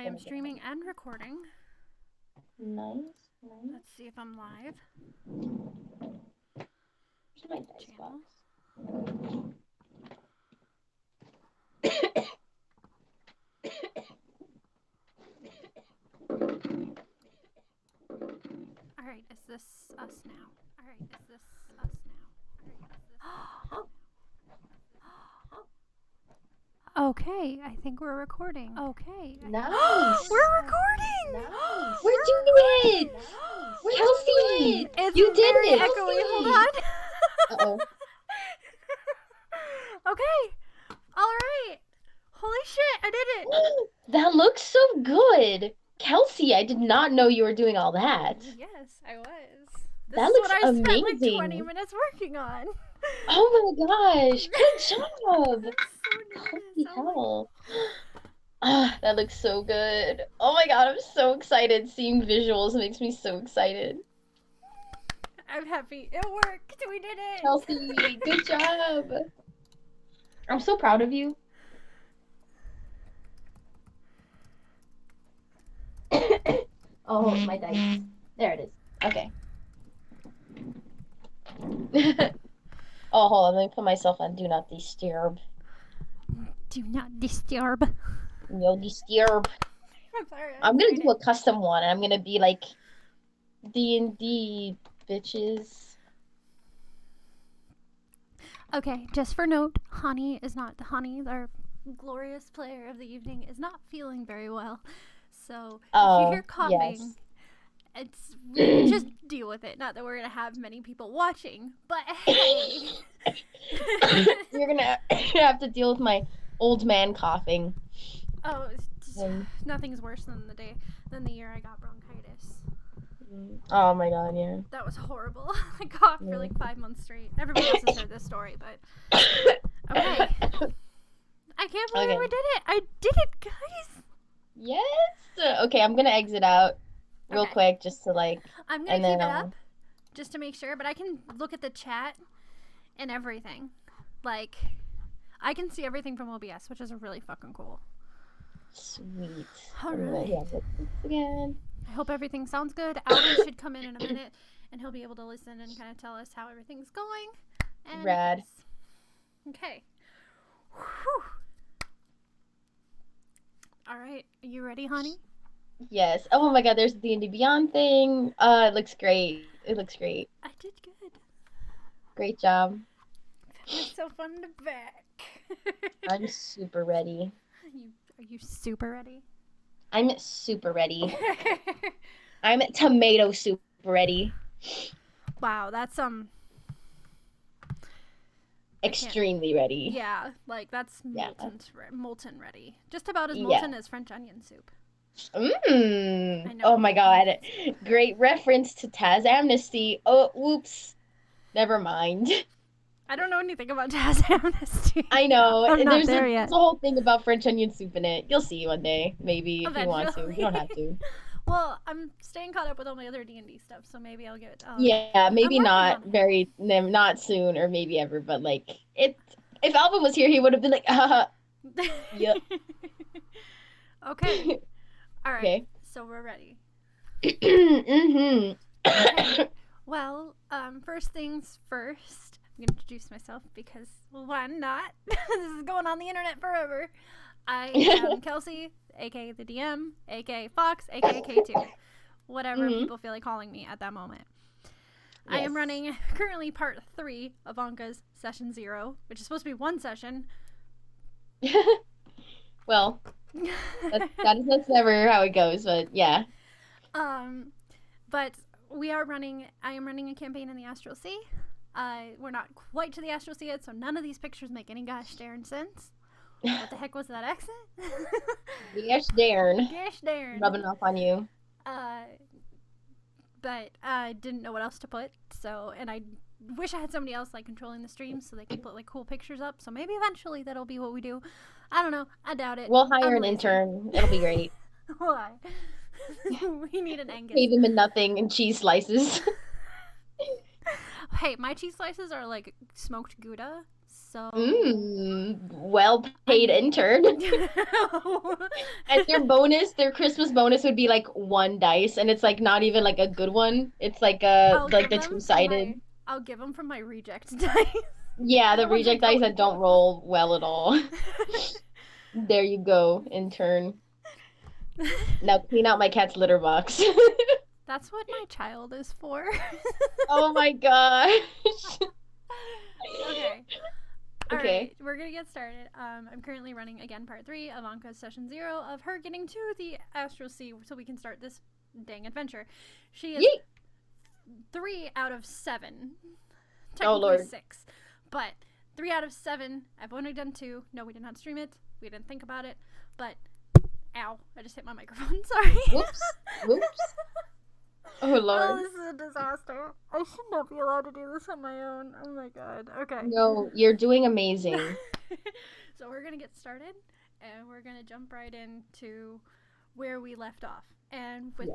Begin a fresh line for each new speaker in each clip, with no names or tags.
I am streaming and recording.
Nice.
Let's see if I'm live.
Where's my dice
Channel.
box?
Alright, is this us now? Alright, is this us now? Okay, I think we're recording. Okay.
Nice.
We're recording!
Nice. We're doing it! Nice. Kelsea!
It's
You did
very
it!
echoey. Hold on.
Uh-oh.
Okay. Alright. Holy shit, I did it.
That looks so good. Kelsea, I did not know you were doing all that.
Yes, I was. This
That
is
looks
what I spent like
amazing.
20 minutes working on.
Oh my gosh. Good job.
So
Holy
nervous.
hell. Ah, that looks so good. Oh my god, I'm so excited. Seeing visuals makes me so excited.
I'm happy. It worked. We did it.
Kelsea, good job. I'm so proud of you. Oh, my dice. There it is. Okay. Oh, hold on. Let me put myself on Do Not Disturb.
Do not disturb.
No disturb.
I'm sorry.
I'm gonna do a custom one. I'm gonna be like D&D bitches.
Okay, just for note, Honey, our glorious player of the evening, is not feeling very well. So if you hear coughing, it's just deal with it. Not that we're gonna have many people watching, but hey,
You're gonna have to deal with my old man coughing.
Oh, nothing's worse than the year I got bronchitis.
Oh my god, yeah.
That was horrible. I coughed for like 5 months straight. Everybody else has heard this story, but okay. I can't believe we did it. I did it, guys.
Yes. Okay, I'm gonna exit out real quick just to like.
I'm gonna keep it up just to make sure, but I can look at the chat and everything. Like, I can see everything from OBS, which is really fucking cool.
Sweet.
All right.
Again.
I hope everything sounds good. Alvin should come in a minute, and he'll be able to listen and kind of tell us how everything's going. And
Rad.
Okay. Whew. All right. Are you ready, honey?
Yes. Oh my god, there's the D&D Beyond thing. It looks great. It looks great.
I did good.
Great job.
It's so fun to back.
I'm super ready.
Are you super ready?
I'm super ready. I'm tomato soup ready.
Wow, that's
extremely ready.
Yeah, like that's molten ready. Just about as molten as French onion soup.
I know. Oh my god. Great reference to Taz Amnesty. Oh, whoops. Never mind.
I don't know anything about Taz Amnesty.
I know.
I'm not
there's
there yet.
There's a whole thing about French onion soup in it. You'll see one day, maybe, if you want to. You don't have to.
Well, I'm staying caught up with all my other D&D stuff, so maybe I'll get.
Yeah, maybe not not soon, or maybe ever, but like it. If Alvin was here, he would have been like, Yep.
Okay. All right.
Okay.
So we're ready.
Mm-hmm.
Okay. Well, first things first. I'm gonna introduce myself because why not? This is going on the internet forever. I am Kelsea, a.k.a. the DM, a.k.a. Fox, a.k.a. K2. Whatever people feel like calling me at that moment. Yes. I am running currently part 3 of Anka's Session 0, which is supposed to be 1 session.
Well, that's never how it goes, but yeah.
But I am running a campaign in the Astral Sea. We're not quite to the Astral Sea yet, so none of these pictures make any gosh darn sense. What the heck was that accent?
Gosh darn.
Gosh darn.
Rubbing off on you.
But I didn't know what else to put, and I wish I had somebody else like controlling the stream so they could put like cool pictures up. So maybe eventually that'll be what we do. I don't know. I doubt it.
We'll hire an intern. It'll be great.
Why? We need an Angus.
Pay them in nothing and cheese slices.
Hey, my cheese slices are like smoked Gouda, So
Well paid intern. And their Christmas bonus would be like 1 dice, and it's like not even like a good one. It's like the two-sided.
I'll give them from my reject dice.
Yeah, the
The ones I
reject dice that don't
use.
roll well at all. There you go, intern. Now clean out my cat's litter box.
That's what my child is for.
Oh my gosh.
Okay.
Okay.
Alright, we're gonna get started. I'm currently running again part 3 of Anka's session 0 of her getting to the Astral Sea so we can start this dang adventure. She is
Yeet.
3 out of 7.
Oh
Technically
Lord.
6. But 3 out of 7. I've only done 2. No, we did not stream it. We didn't think about it. But ow, I just hit my microphone. Sorry.
Whoops. Whoops. Oh Lord.
Oh, this is a disaster. I should not be allowed to do this on my own. Oh my god. Okay.
No, you're doing amazing.
So we're gonna get started, and we're gonna jump right into where we left off. And with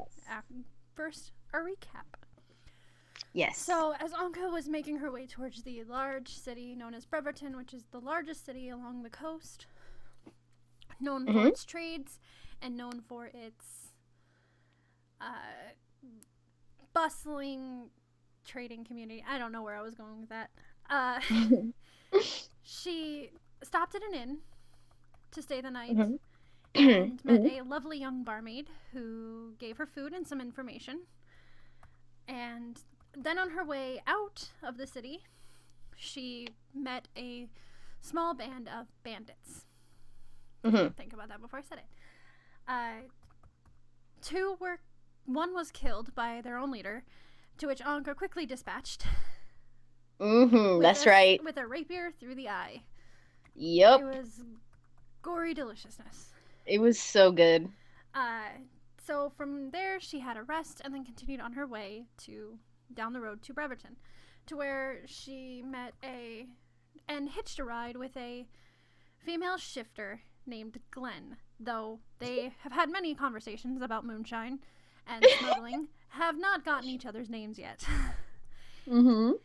first, a recap.
Yes.
So, as Anka was making her way towards the large city known as Breverton, which is the largest city along the coast, known for its trades, and known for its bustling trading community. I don't know where I was going with that. She stopped at an inn to stay the night and met a lovely young barmaid who gave her food and some information. And then on her way out of the city, she met a small band of bandits. Think about that before I said it. One was killed by their own leader, to which Anka quickly dispatched.
That's right.
With a rapier through the eye.
Yep.
It was gory deliciousness.
It was so good.
So from there, she had a rest and then continued on her way down the road to Breverton, to where she met and hitched a ride with a female shifter named Glenn. Though they have had many conversations about moonshine and smuggling, have not gotten each other's names yet. And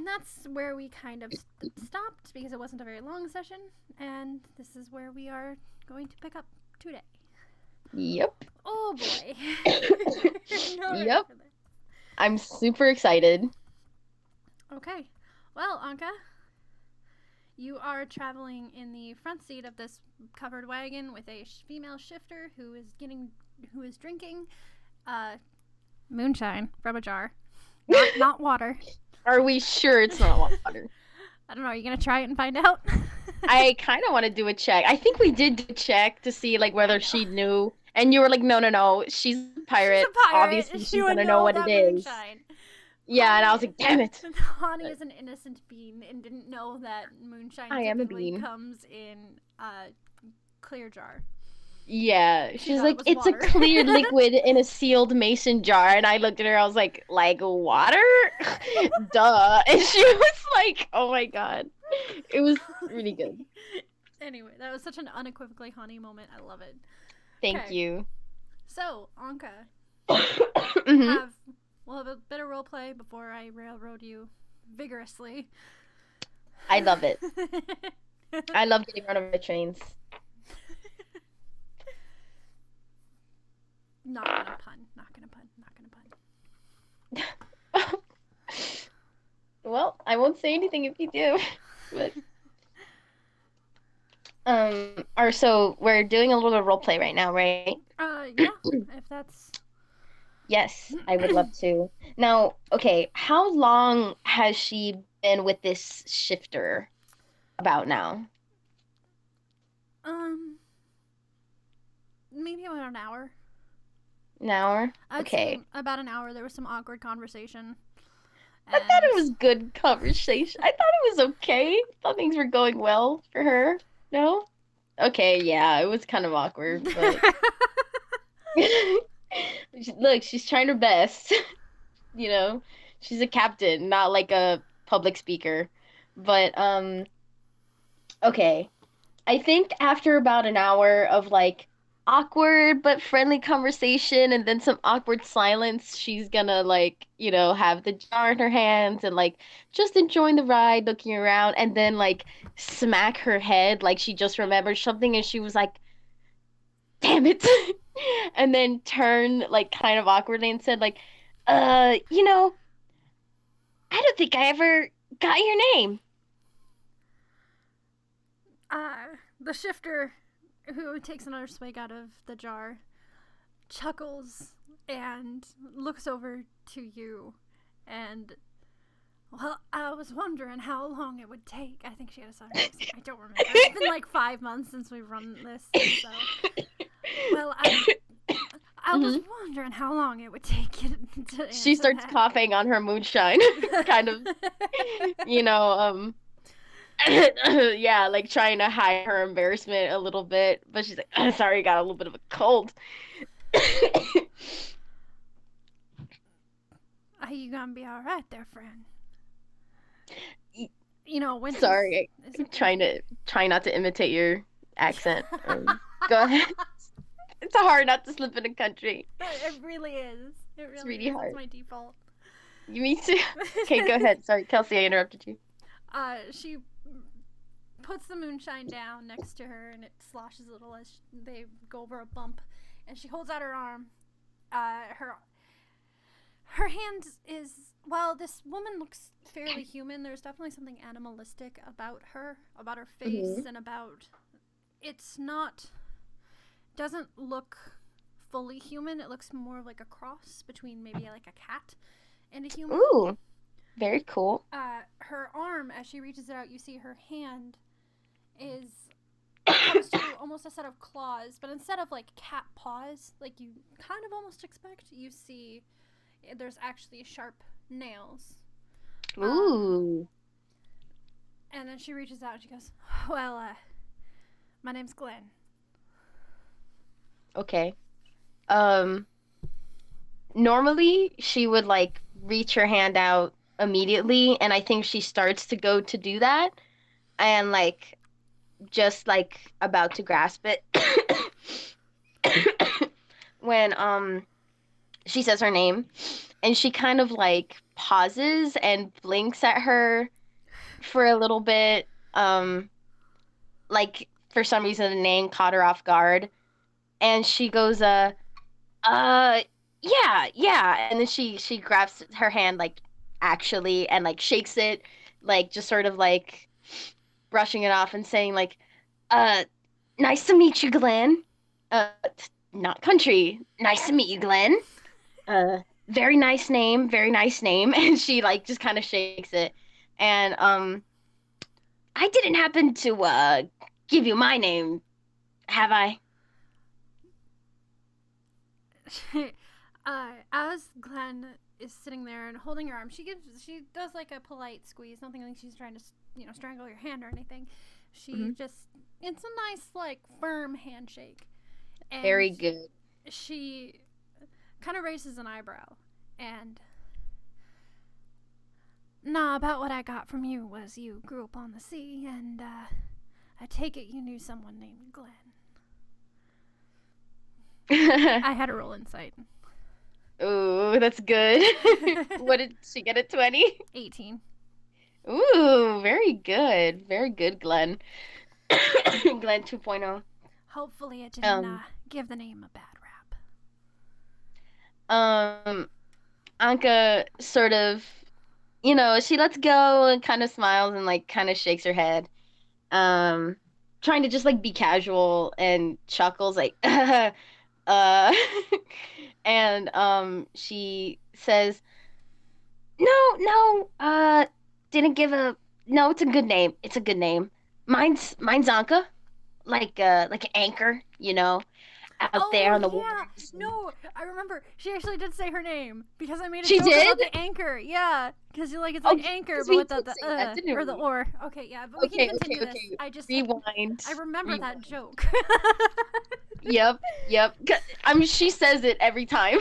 that's where we kind of stopped, because it wasn't a very long session, and this is where we are going to pick up today.
Yep.
Oh boy.
Yep. I'm super excited.
Okay. Well, Anka, you are traveling in the front seat of this covered wagon with a female shifter who is drinking moonshine from a jar, not water.
Are we sure it's not water?
I don't know. Are you gonna try it and find out?
I kind of want to do a check. I think we did do a check to see like whether she knew, and you were like, no, she's a pirate.
She's a pirate.
Obviously, she's gonna know what it is.
Moonshine.
Yeah, and I was like, damn it.
Honey is an innocent bean and didn't know that moonshine typically comes in a clear jar.
Yeah, she's like, it's
water.
a clear liquid in a sealed mason jar, and I looked at her, I was like water? Duh. And she was like, oh my god. It was really good.
Anyway, that was such an unequivocally honey moment. I love it.
Thank you.
So, Anka, we'll have a bit of roleplay before I railroad you vigorously.
I love it. I love getting run over by trains.
Not gonna pun.
Well, I won't say anything if you do. But so we're doing a little bit of role play right now, right?
Yeah, if that's...
Yes, I would love to. Now, okay, how long has she been with this shifter about now?
Maybe about an hour.
An hour? Okay.
About an hour. There was some awkward conversation.
I thought it was good conversation. I thought it was okay. I thought things were going well for her. No? Okay, yeah, it was kind of awkward, but... Look, she's trying her best. You know? She's a captain, not like a public speaker. But, okay. I think after about an hour of, like, awkward but friendly conversation and then some awkward silence, she's gonna like, have the jar in her hands and like just enjoying the ride, looking around, and then like smack her head like she just remembered something and she was like, damn it. And then turn like kind of awkwardly and said like, uh, you know, I don't think I ever got your name.
The shifter, who takes another swig out of the jar, chuckles and looks over to you and, well, I was wondering how long it would take. I think she had a sudden accent. I don't remember. It's been like 5 months since we've run this, so. Well, I was wondering how long it would take you to
She starts
that.
coughing on her moonshine, kind of, yeah, like trying to hide her embarrassment a little bit, but she's like, sorry, I got a little bit of a cold.
Are you gonna be all right there, friend? When
Sorry, I'm trying not to imitate your accent. Go ahead. It's hard not to slip in a country.
It really is. It's really
hard.
It's my default.
Me too. Okay, go ahead. Sorry, Kelsey, I interrupted you.
She puts the moonshine down next to her, and it sloshes a little as they go over a bump. And she holds out her arm. Her hand is, while this woman looks fairly human, there's definitely something animalistic about her face, and about, doesn't look fully human. It looks more like a cross between maybe like a cat and a human.
Ooh, very cool.
Her arm, as she reaches out, you see her hand comes to almost a set of claws, but instead of like cat paws, like you kind of almost expect, you see there's actually sharp nails.
Ooh.
And then she reaches out and she goes, well, my name's Glenn.
Okay. Normally she would like reach her hand out immediately, and I think she starts to go to do that, and like just like about to grasp it when she says her name, and she kind of like pauses and blinks at her for a little bit, like for some reason the name caught her off guard, and she goes yeah, and then she grabs her hand like actually and like shakes it, like just sort of like brushing it off and saying like, nice to meet you, Glenn. Not country. Nice to meet you, Glenn. Very nice name, very nice name. And she like just kind of shakes it. And I didn't happen to give you my name, have I?
As Glenn is sitting there and holding her arm, she does like a polite squeeze. Nothing like she's trying to strangle your hand or anything. She just, it's a nice like firm handshake. And
very good.
She kind of raises an eyebrow and, nah, about what I got from you was you grew up on the sea, and I take it you knew someone named Glenn. I had a roll insight.
Ooh, that's good. What did she get at 20?
18.
Ooh, very good. Very good, Glenn. Glenn 2.0.
Hopefully it didn't give the name a bad
rap. Anka sort of, she lets go and kind of smiles and like kind of shakes her head. Trying to just like be casual, and chuckles like and she says, no, didn't give no, it's a good name. It's a good name. Mine's Anka, like an anchor, out there on the water.
No, I remember she actually did say her name because I made a
joke
about the anchor. Yeah, because it's like anchor, but without the or the or. Okay, yeah, but we can continue this. I just
rewind.
I remember that joke.
Yep. She says it every time.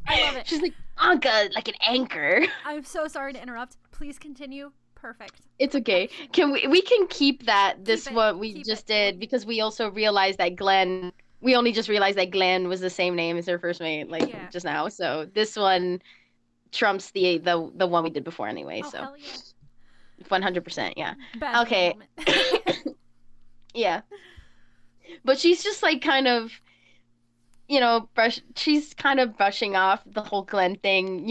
I love it.
She's like, Anka, like an anchor.
I'm so sorry to interrupt. Please continue. Perfect.
It's okay. We can keep that. What we just did, because we also realized that Glenn we only just realized that Glenn was the same name as her first mate, like just now. So this one trumps the one we did before anyway.
Oh,
so
hell yeah.
100%, yeah.
Bad
Okay.
moment.
Yeah. But she's just like kind of, she's kind of brushing off the whole Glenn thing,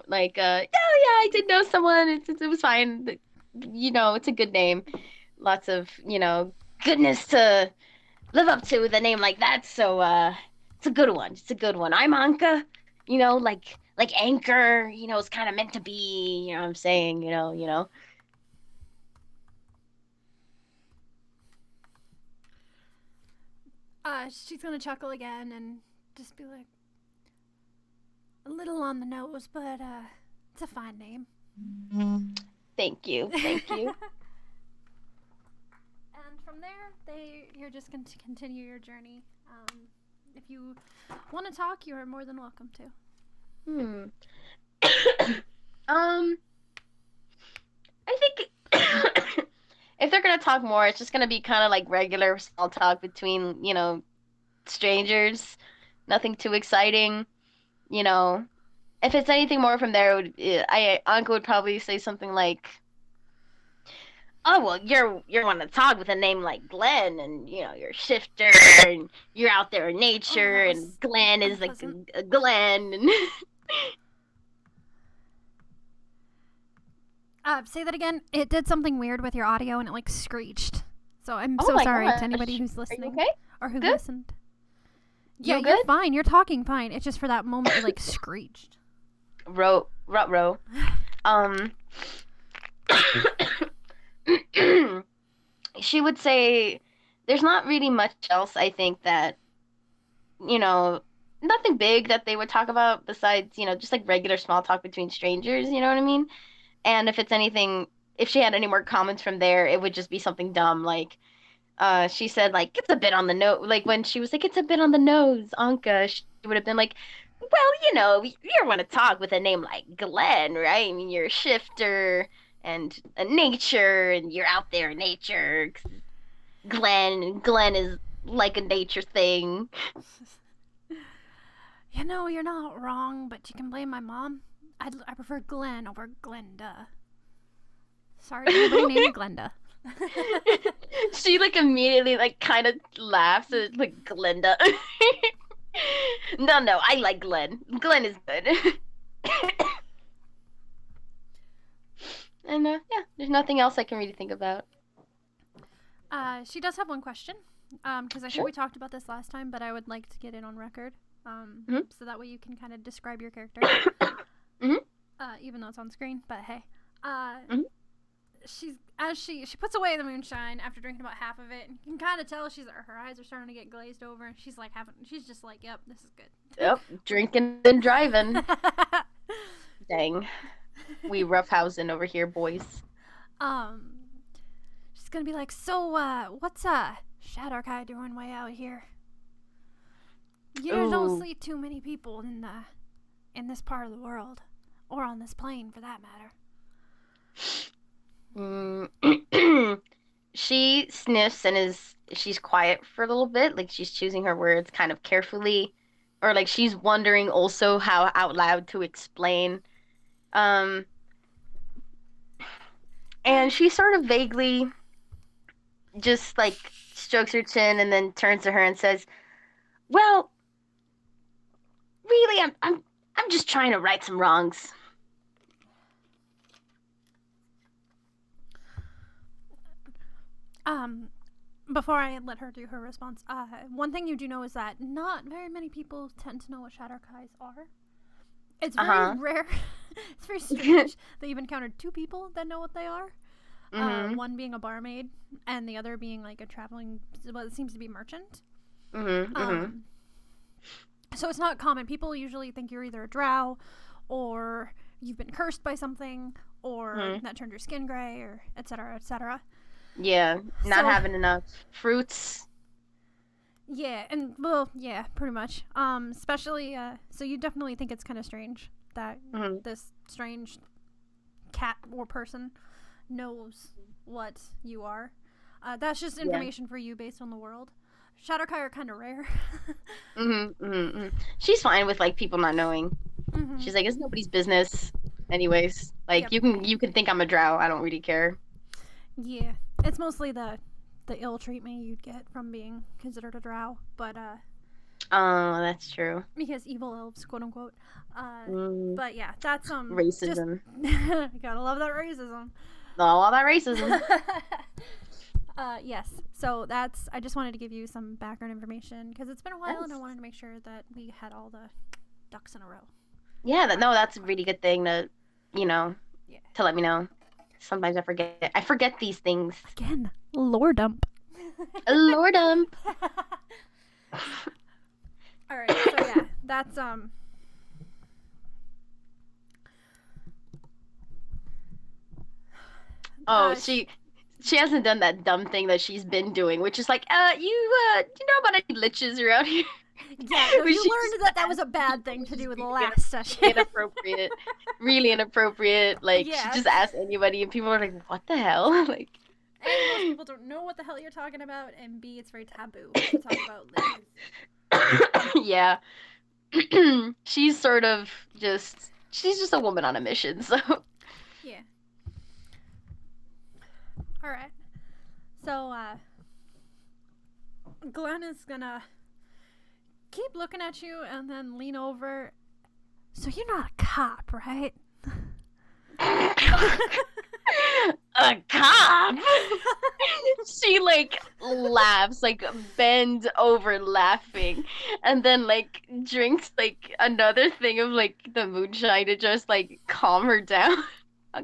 like, oh yeah, I did know someone. It was fine. It's a good name. Lots of, goodness to live up to with a name like that. So, it's a good one. It's a good one. I'm Anka, like anchor, it's kind of meant to be, you know what I'm saying,
She's gonna chuckle again and just be like, a little on the nose, but it's a fine name.
Thank you. Thank you.
And from there, you're just going to continue your journey. If you want to talk, you are more than welcome to.
I think if they're gonna talk more, it's just gonna be kind of like regular small talk between, strangers. Nothing too exciting, If it's anything more from there, Anka would probably say something like, "Oh well, you're one to talk with a name like Glenn, and you're a shifter, and you're out there in nature, and Glenn is like a Glenn." And
say that again. It did something weird with your audio, and it like screeched. So I'm so sorry to anybody who's listening.
Are you okay?
Or who listened.
Yeah,
you're fine. You're talking fine. It's just for that moment it like screeched.
Row. She would say there's not really much else, I think, that, nothing big that they would talk about besides, just like regular small talk between strangers, you know what I mean? And if she had any more comments from there, it would just be something dumb, like, she said, like, it's a bit on the nose, like, when she was like, it's a bit on the nose, Anka, she would have been like, well, you want to talk with a name like Glenn, right? I mean, you're a shifter and a nature, and you're out there in nature. Glenn is like a nature thing.
You're not wrong, but you can blame my mom. I prefer Glenn over Glenda. Sorry to anybody named Glenda.
She like immediately like kind of laughs at like Glenda. No, I like Glenn. Glenn is good. And yeah, there's nothing else I can really think about.
She does have one question. Because I think we talked about this last time, but I would like to get it on record. So that way you can kind of describe your character. Even though it's on screen, but hey. She puts away the moonshine after drinking about half of it, and you can kind of tell her eyes are starting to get glazed over, and she's just like, yep, this is good.
Yep, drinking and driving. Dang. We roughhousing over here, boys.
She's gonna be like, so, what's, Shadar-Kai doing way out here? You don't see too many people in this part of the world. Or on this plane, for that
matter. She sniffs and she's quiet for a little bit, like she's choosing her words kind of carefully, or like she's wondering also how out loud to explain. And she sort of vaguely just like strokes her chin and then turns to her and says, "Well, really, I'm just trying to right some wrongs."
Before I let her do her response, one thing you do know is that not very many people tend to know what Shadar-Kais are. It's very rare. It's very strange that you've encountered two people that know what they are. One being a barmaid, and the other being like a traveling, well, it seems to be merchant. So it's not common. People usually think you're either a drow, or you've been cursed by something, or that turned your skin gray, or etc., etc.
Yeah, not having enough fruits.
Yeah, and well, yeah, pretty much. Especially, so you definitely think it's kind of strange that this strange cat or person knows what you are. That's just information for you based on the world. Shadar-Kai are kind of rare.
She's fine with like people not knowing. She's like, it's nobody's business. Anyways, like you can think I'm a drow. I don't really care.
Yeah, it's mostly the ill treatment you'd get from being considered a drow, but
oh, that's true.
Because evil elves, quote unquote. But yeah, that's
racism.
Gotta love that racism.
All that racism.
Yes. So I just wanted to give you some background information because it's been a while and I wanted to make sure that we had all the ducks in a row. Yeah,
that's a really good thing to, to let me know. Sometimes I forget. I forget these things.
Again, lore dump.
Lore dump.
All right. So yeah, that's
Oh, she hasn't done that dumb thing that she's been doing, which is like, you know about any liches around here?
Yeah, no, you learned that was a bad thing to do with the last session.
Inappropriate. Really inappropriate. Like, she just asked anybody, and people are like, what the hell? Like,
A, most people don't know what the hell you're talking about, and B, it's very taboo to talk about liches.
Yeah. She's just a woman on a mission, so.
Yeah. Alright. So, Glenn is gonna keep looking at you and then lean over. So you're not a cop, right?
A cop? She, laughs, bends over laughing, and then, drinks, another thing of, the moonshine to just, calm her down.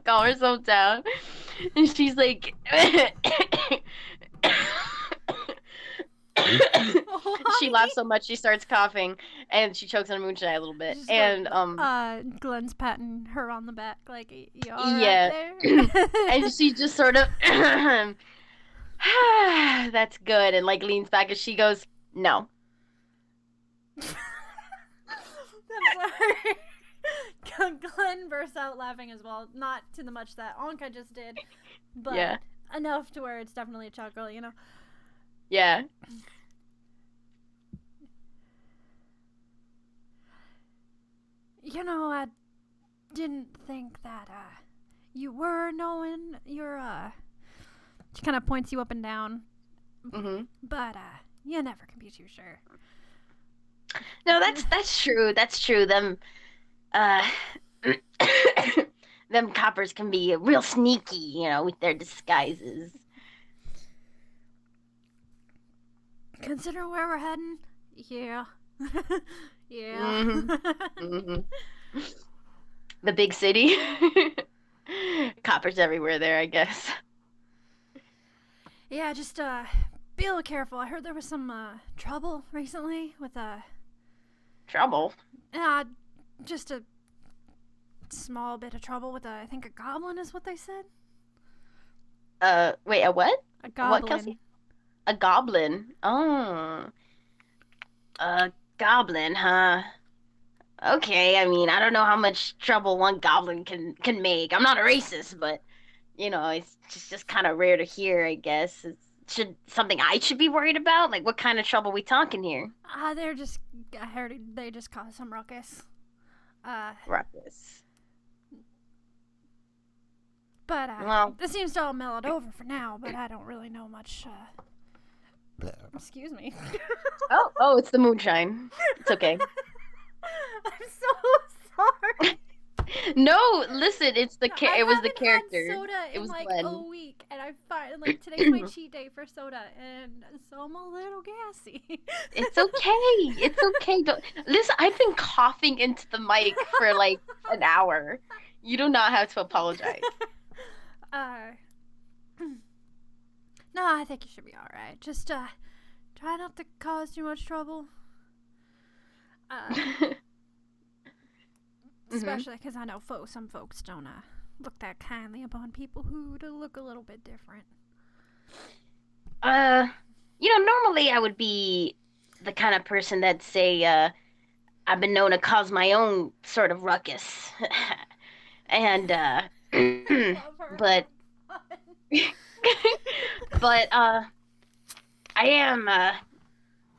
Calm herself down. And she's like... She laughs so much she starts coughing, and she chokes on moonshine a little bit. Just and
Glenn's patting her on the back, like, you all
yeah.
right there?
And she just sort of that's good, and leans back as she goes, no.
Glenn bursts out laughing as well, not to the much that Anka just did, but enough to where it's definitely a chuckle, you know.
Yeah.
You know, I didn't think that, you were knowing your, she kind of points you up and down.
Mm-hmm.
But, you never can be too sure.
No, that's true. That's true. Them, them coppers can be real sneaky, with their disguises.
Consider where we're heading? Yeah. Yeah.
Mm-hmm. Mm-hmm. The big city. Coppers everywhere there, I guess.
Yeah, just be a little careful. I heard there was some trouble recently with
Trouble?
Just a small bit of trouble with I think a goblin is what they said.
Wait, a what?
A goblin.
What, Kelsea? A goblin. Oh. A goblin, huh? Okay, I mean, I don't know how much trouble one goblin can make. I'm not a racist, but, it's just kind of rare to hear, I guess. Something I should be worried about? What kind of trouble we talking here?
I heard they just caused some ruckus.
Ruckus.
But,
well,
this seems to all mellowed over for now, but I don't really know much, Excuse me.
Oh, it's the moonshine. It's okay.
I'm so sorry.
No, listen, it was the character.
Had soda
it was
in
Glenn.
A week, and I find today's my cheat day for soda, and so I'm a little gassy.
It's okay. It's okay. Listen, I've been coughing into the mic for an hour. You do not have to apologize.
No, I think you should be all right. Just try not to cause too much trouble. Especially because I know some folks don't look that kindly upon people who look a little bit different.
Normally I would be the kind of person that'd say, I've been known to cause my own sort of ruckus. And, but, but, I am,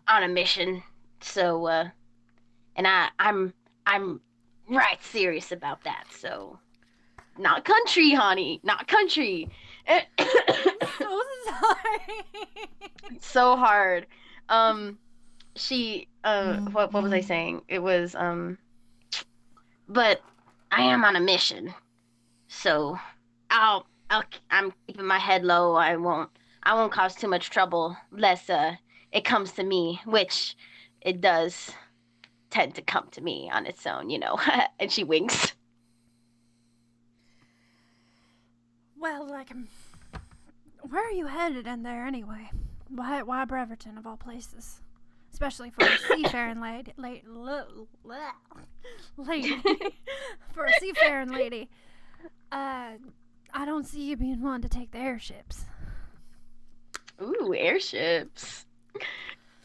on a mission. So, and I'm right serious about that. So, not country, honey, not country.
I'm so sorry.
It's so hard. What was I saying? It was but I am on a mission. So, I'm keeping my head low. I won't cause too much trouble unless it comes to me, which it does tend to come to me on its own, And she winks.
Well, like, where are you headed in there anyway? Why Breverton of all places? Especially for a seafaring lady. For a seafaring lady. I don't see you being one to take the airships.
Ooh, airships.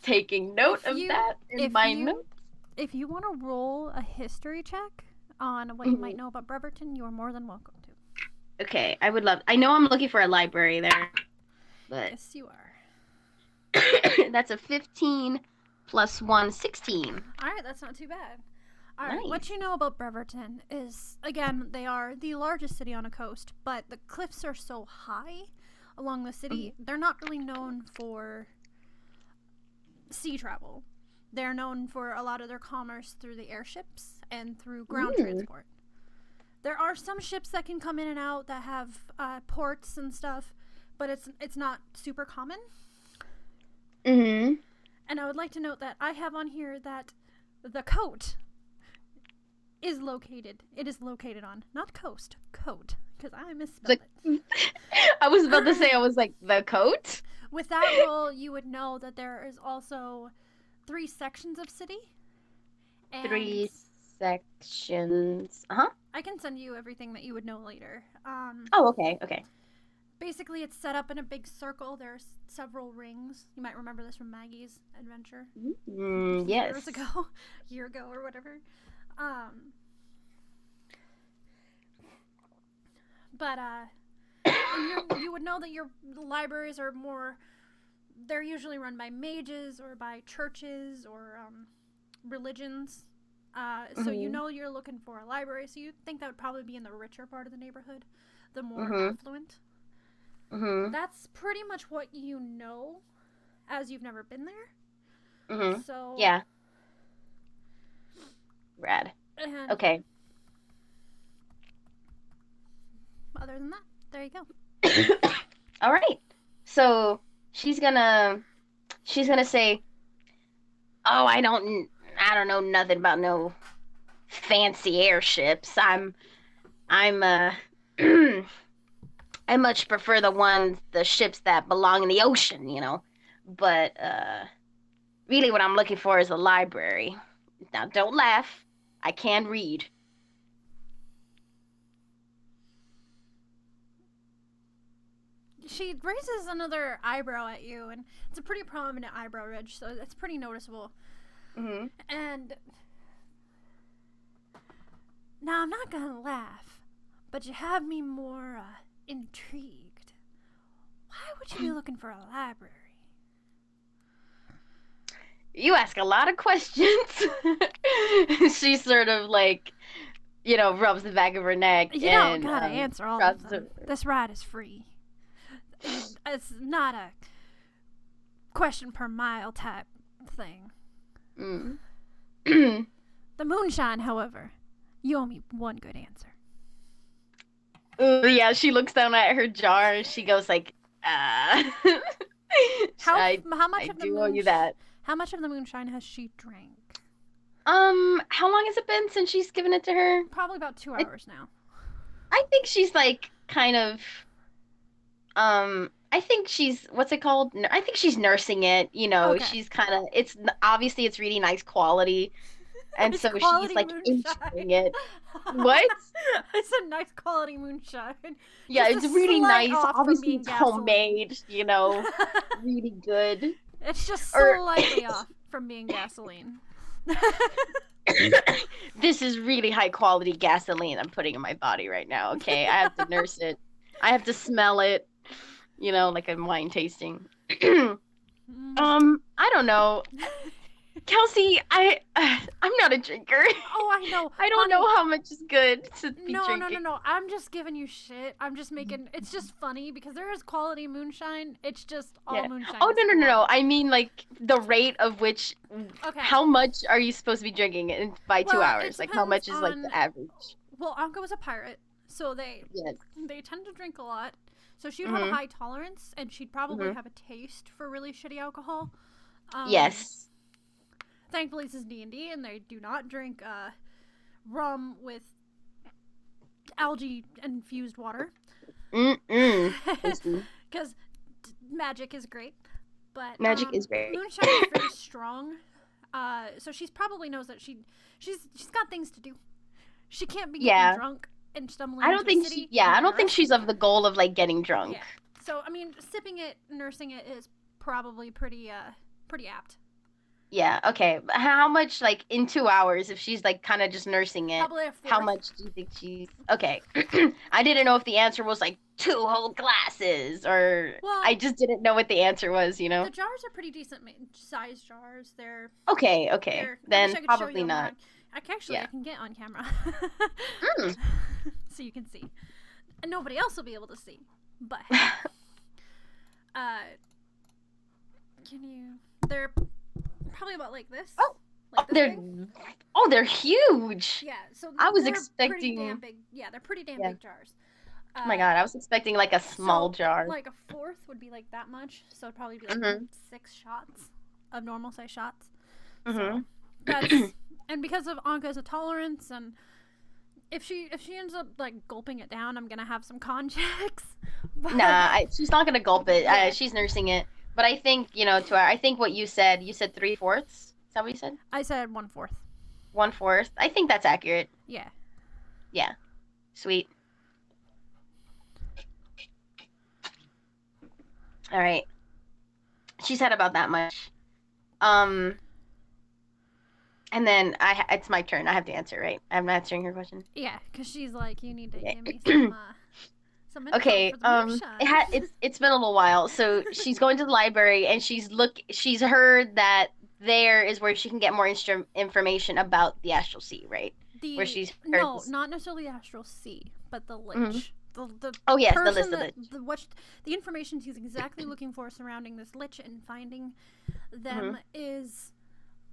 Taking note of that in my notes.
If you want to roll a history check on what you might know about Breverton, you are more than welcome to.
Okay, I would love... I know I'm looking for a library there, but...
Yes, you are.
That's a 15 plus 1, 16.
Alright, that's not too bad. Alright,
Nice.
What you know about Breverton is, again, they are the largest city on a coast, but the cliffs are so high along the city, they're not really known for sea travel. They're known for a lot of their commerce through the airships and through ground transport. There are some ships that can come in and out that have ports and stuff, but it's not super common.
Mm-hmm.
And I would like to note that I have on here that the coat is located. It is located on, not coast, coat, because I misspelled it.
I was about to say, I was like, the coat?
With that roll, you would know that there is also 3 sections of city. And
3 sections. Uh-huh.
I can send you everything that you would know later.
Oh, okay.
Basically, it's set up in a big circle. There's several rings. You might remember this from Maggie's adventure.
Yes.
Years ago. Year ago or whatever. But, you would know that your libraries are more... They're usually run by mages or by churches or religions. So you know you're looking for a library. So you think that would probably be in the richer part of the neighborhood. The more affluent. That's pretty much what you know, as you've never been there. So
yeah. Rad. Okay.
Other than that, there you go.
All right. So she's gonna say, "Oh, I don't know nothing about no fancy airships. I much prefer the ships that belong in the ocean, But really what I'm looking for is a library. Now don't laugh. I can read."
She raises another eyebrow at you, and it's a pretty prominent eyebrow ridge, so it's pretty noticeable. And now I'm not gonna laugh, but you have me more intrigued. Why would you be looking for a library?
You ask a lot of questions. She sort of rubs the back of her neck.
You don't gotta answer all of them. This ride is free. It's not a question per mile type thing. The moonshine, however, you owe me one good answer.
Yeah, she looks down at her jar and she goes like,
How much of the
do owe you that.
How much of the moonshine has she drank?
How long has it been since she's given it to her?
Probably about 2 hours now.
I think she's kind of I think she's, what's it called? I think she's nursing it,
Okay.
She's kind of, it's really nice quality. And
Nice
so
quality
she's
moonshine.
enjoying it. What?
It's a nice quality moonshine.
Yeah,
Just
it's
a
really
slight
nice.
off from
Obviously
being
it's
gasoline.
homemade, really good.
It's just
Or-
slightly off from being gasoline.
This is really high quality gasoline I'm putting in my body right now, okay? I have to nurse it. I have to smell it, like I'm wine tasting. I don't know. Kelsea, I'm not a drinker.
Oh, I know.
I don't know how much is good to be drinking.
No. I'm just giving you shit. I'm just making. It's just funny because there is quality moonshine. It's just all moonshine.
Oh no. I mean like the rate of which. Okay. How much are you supposed to be drinking by 2 hours? Like how much is like the average?
Well, Anka was a pirate, so they tend to drink a lot. So she would have a high tolerance, and she'd probably have a taste for really shitty alcohol.
Yes.
Thankfully, this is D&D, and they do not drink rum with algae-infused water. Because magic is great. But
magic is great.
Moonshine is very strong. So she probably knows that she's got things to do. She can't be getting drunk and stumbling into the city.
I don't think she's of the goal of like getting drunk.
Yeah. So I mean, sipping it, nursing it is probably pretty apt.
Yeah. Okay. How much like in 2 hours if she's like kind of just nursing it?
Probably a fourth.
How much do you think she's okay? I didn't know if the answer was like 2 whole glasses or I just didn't know what the answer was. You know.
The jars are pretty decent size jars. They're
okay. Then probably not.
I can get on camera. So you can see. And nobody else will be able to see. But they're probably about like this.
Oh, like they're huge.
Yeah, so
I was expecting
pretty damn big. Yeah, they're pretty damn big jars.
Oh my god, I was expecting like a small jar.
Like a fourth would be like that much, so it'd probably be like 6 shots of normal size shots. So that's and because of Anka's tolerance, and if she ends up like gulping it down, I'm gonna have some con checks. But...
Nah, she's not gonna gulp it. She's nursing it. But I think I think what you said 3/4. Is that what you said?
I said 1/4.
1/4. I think that's accurate.
Yeah.
Yeah. Sweet. All right. She's had about that much. And then it's my turn. I have to answer, right? I'm answering her question.
Yeah, because she's like, you need to give me some info
okay.
For the
it's been a little while. So she's going to the library and she's heard that there is where she can get more information about the Astral Sea, right? Where she's heard
not necessarily the Astral Sea, but the Lich. The
list of Lich.
The information she's exactly looking for surrounding this Lich and finding them is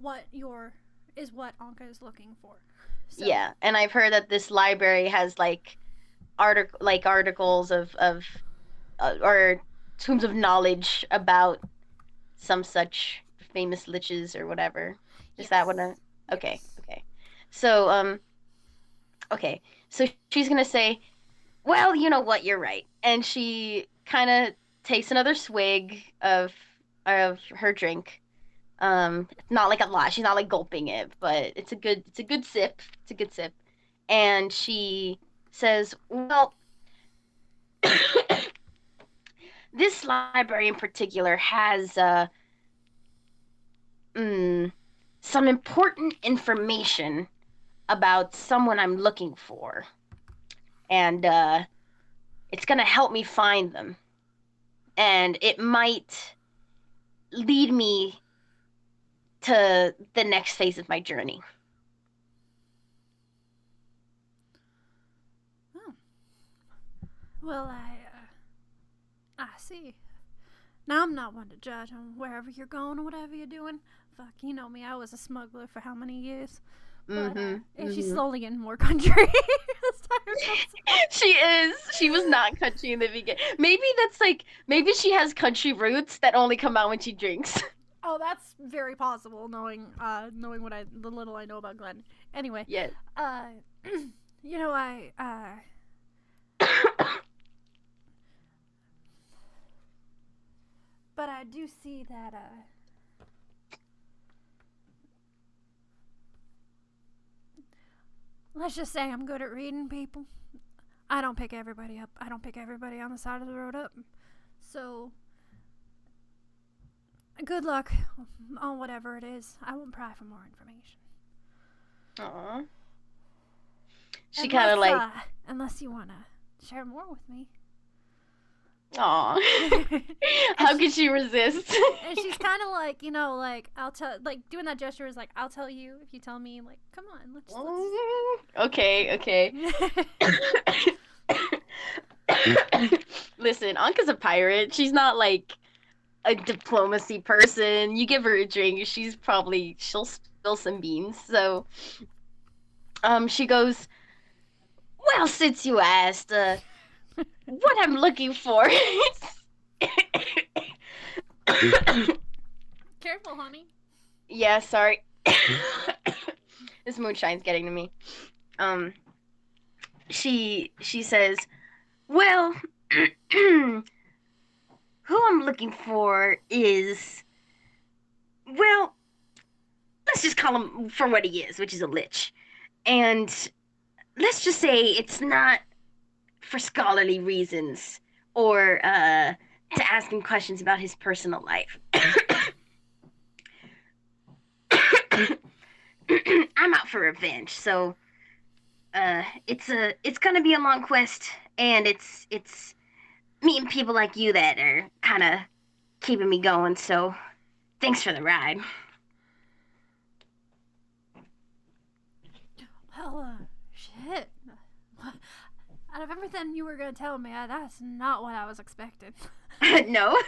what Anka is looking for. So.
Yeah, and I've heard that this library has articles of or tombs of knowledge about some such famous liches or whatever. Is that what okay. So so she's gonna say, well, you know what, you're right. And she kind of takes another swig of her drink. Not like a lot. She's not like gulping it, but it's a good sip. It's a good sip. And she says, well, this library in particular has some important information about someone I'm looking for. And it's going to help me find them. And it might lead me to the next phase of my journey.
Oh. Well, I see. Now, I'm not one to judge on wherever you're going or whatever you're doing. Fuck, you know me. I was a smuggler for how many years? But she's slowly getting more country.
She is. She was not country in the beginning. Maybe maybe she has country roots that only come out when she drinks.
Oh, that's very possible, knowing the little I know about Glenn. Anyway.
Yes.
You know, I but I do see that let's just say I'm good at reading people. I don't pick everybody up. I don't pick everybody on the side of the road up. So good luck on whatever it is. I won't pry for more information.
Aww. She kind of like...
unless you want to share more with me.
Aw. How could she resist?
And she's kind of like, like, I'll tell, like, doing that gesture is like, I'll tell you if you tell me, like, come on, let's.
Okay. Listen, Anka's a pirate. She's not like a diplomacy person. You give her a drink, she'll spill some beans. So, she goes, well, since you asked, what I'm looking for is...
Careful, honey.
Yeah, sorry. This moonshine's getting to me. She says, well, who I'm looking for is, well, let's just call him for what he is, which is a lich. And let's just say it's not for scholarly reasons or to ask him questions about his personal life. I'm out for revenge, so it's gonna be a long quest, and it's meeting people like you that are kind of keeping me going. So thanks for the ride.
Well, shit. Out of everything you were gonna tell me, that's not what I was expecting.
No.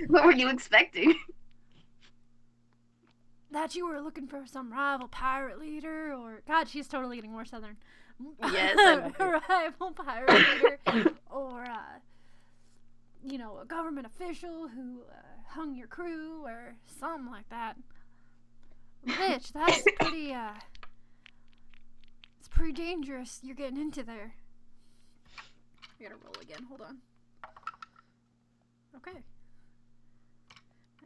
What were you expecting?
That you were looking for some rival pirate leader, or God, she's totally getting more southern.
Yes,
rival pirate leader, or a government official who hung your crew, or something like that. Bitch, that's pretty. It's pretty dangerous. You're getting into there. I gotta roll again. Hold on. Okay.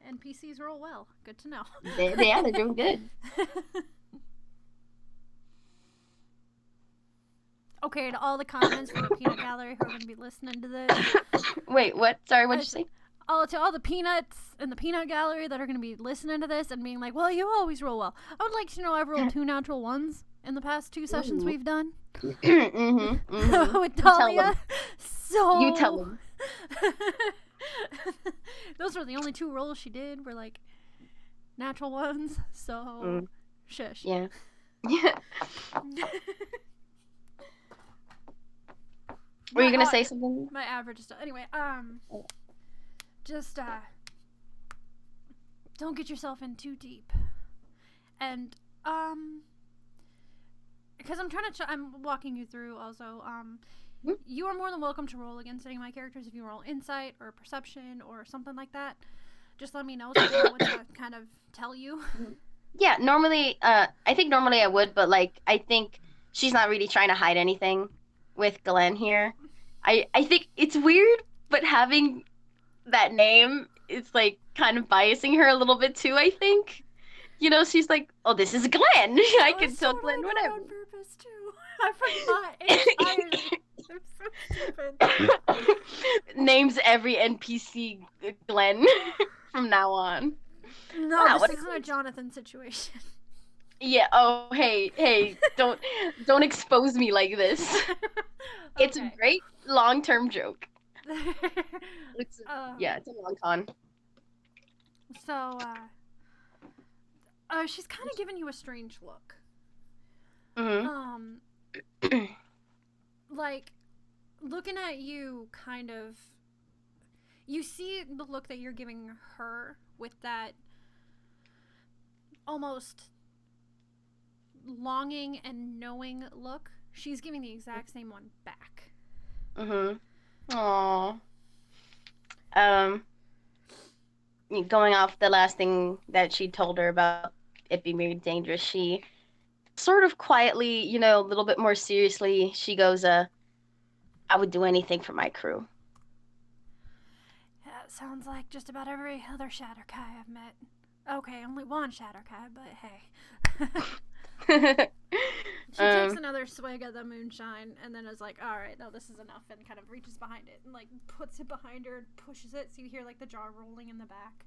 NPCs roll well. Good to know.
They're doing good.
Okay, to all the comments from the peanut gallery who are going to be listening to this.
Wait, what? Sorry, what'd you say?
To all the peanuts in the peanut gallery that are going to be listening to this and being like, well, you always roll well. I would like to know I've rolled 2 natural ones in the past 2 sessions we've done. With Dahlia. So...
You tell them.
Those were the only 2 rolls she did, were like natural ones. So, shush.
Yeah. Were you gonna say something?
My average is anyway. Just don't get yourself in too deep, and because I'm walking you through also. You are more than welcome to roll against any of my characters if you roll insight or perception or something like that. Just let me know so I know what to kind of tell you.
Yeah, normally, I think normally I would, but like I think she's not really trying to hide anything with Glenn here. I think it's weird, but having that name is like kind of biasing her a little bit too, I think. She's like, oh, this is Glenn. I can tell Glenn whatever.
On purpose too. I forgot entirely. I'm so stupid.
Names every NPC Glenn from now on.
No, wow, this isn't a Jonathan situation.
Yeah. Oh, hey! Don't expose me like this. Okay. It's a great long-term joke. It's a long con.
So, she's kind of giving you a strange look. Like, looking at you, kind of, you see the look that you're giving her with that almost longing and knowing look. She's giving the exact same one back.
Aww. Going off the last thing that she told her about it being very dangerous, she sort of quietly, a little bit more seriously, she goes, I would do anything for my crew.
That sounds like just about every other Shadar-Kai I've met. Okay, only one Shadar-Kai, but hey. She takes another swig of the moonshine and then is like, alright, no, this is enough, and kind of reaches behind it and like puts it behind her and pushes it so you hear like the jar rolling in the back.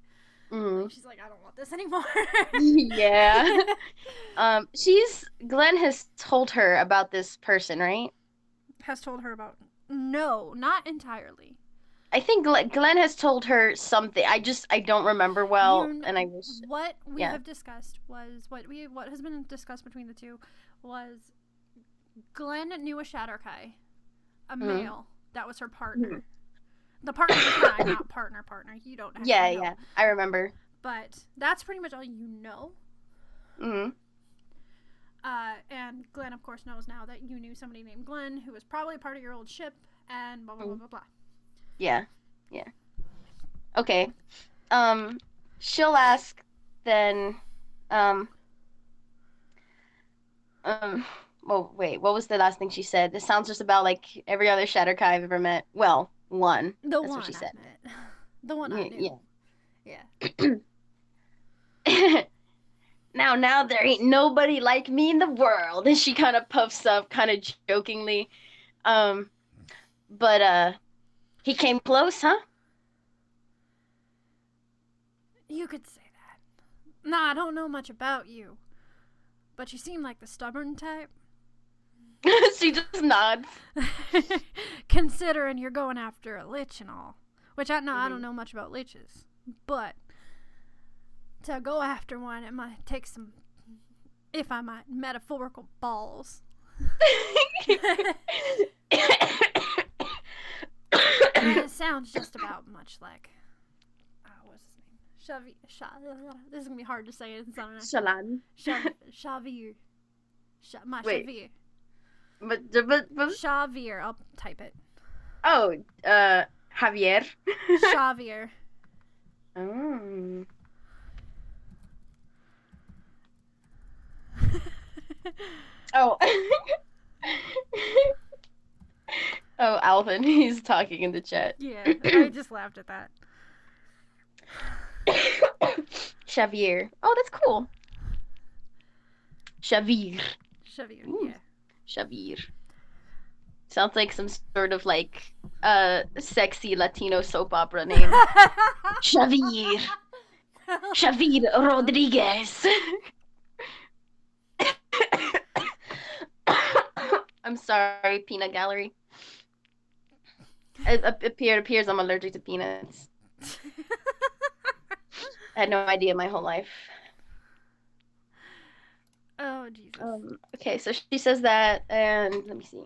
Like, she's like, I don't want this anymore.
Yeah. Glenn has told her about this person, right?
Has told her about... No, not entirely.
I think Glenn has told her something. I don't remember well, and I wish.
What we
Yeah.
have discussed was what has been discussed between the two was Glenn knew a Shadar-Kai, a male that was her partner. The partner in crime, not partner. You don't actually know.
Yeah, I remember.
But that's pretty much all you know.
Mm-hmm.
And Glenn, of course, knows now that you knew somebody named Glenn who was probably part of your old ship, and blah blah blah blah blah.
Yeah. Okay. She'll ask then. Well, wait. What was the last thing she said? This sounds just about like every other Shadar-Kai I've ever met. Well, one.
That's
what she said.
The one I knew.
Yeah. Now there ain't nobody like me in the world, and she kind of puffs up, kind of jokingly. But he came close, huh?
You could say that. Nah, I don't know much about you, but you seem like the stubborn type.
She just nods.
Considering you're going after a lich and all, which I don't know much about liches, but to go after one, it might take some, if I might, metaphorical balls. And it sounds just about much like, what's his name? This is gonna be hard to say. It's not
Shalan.
Xavier.
Wait.
Xavier.
But
Xavier. I'll type it.
Oh, Javier.
Xavier.
Oh. Oh. Oh, Alvin, he's talking in the chat.
Yeah, I just laughed at that.
Xavier. Oh, that's cool. Xavier.
Xavier,
Ooh.
yeah.
Xavier. Sounds like some sort of like sexy Latino soap opera name. Xavier. Xavier Rodriguez. I'm sorry, peanut gallery. It appears I'm allergic to peanuts. I had no idea my whole life.
Oh, Jesus.
Okay, so she says that, and let me see.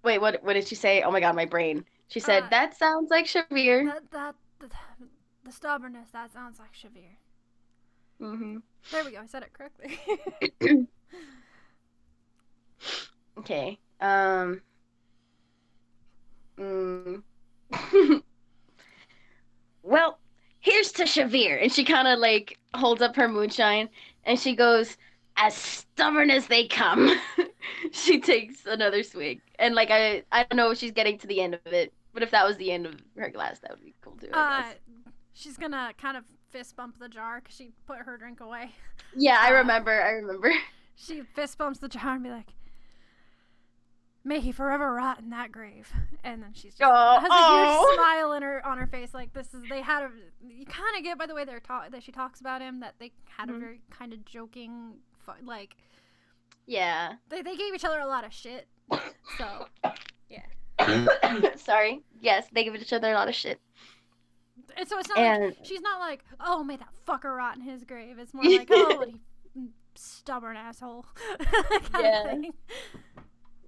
Wait, what did she say? Oh my god, my brain. She said, that sounds like Xavier.
The stubbornness, that sounds like Xavier.
Mm-hmm.
There we go, I said it correctly.
Okay. Well, here's to Xavier. And she kind of like holds up her moonshine and she goes, as stubborn as they come. She takes another swig. And like, I don't know if she's getting to the end of it, but if that was the end of her glass, that would be cool too, I guess.
She's gonna kind of fist bump the jar because she put her drink away.
Yeah, I remember.
She fist bumps the jar and be like, may he forever rot in that grave. And then she's just has a huge smile on her face, like this is, they had a, you kind of get by the way that she talks about him that they had a very kind of joking, like,
yeah,
they gave each other a lot of shit. So yeah.
Sorry. Yes, they give each other a lot of shit.
And so it's not like, she's not like, oh, may that fucker rot in his grave. It's more like, oh, what he stubborn asshole.
Yeah.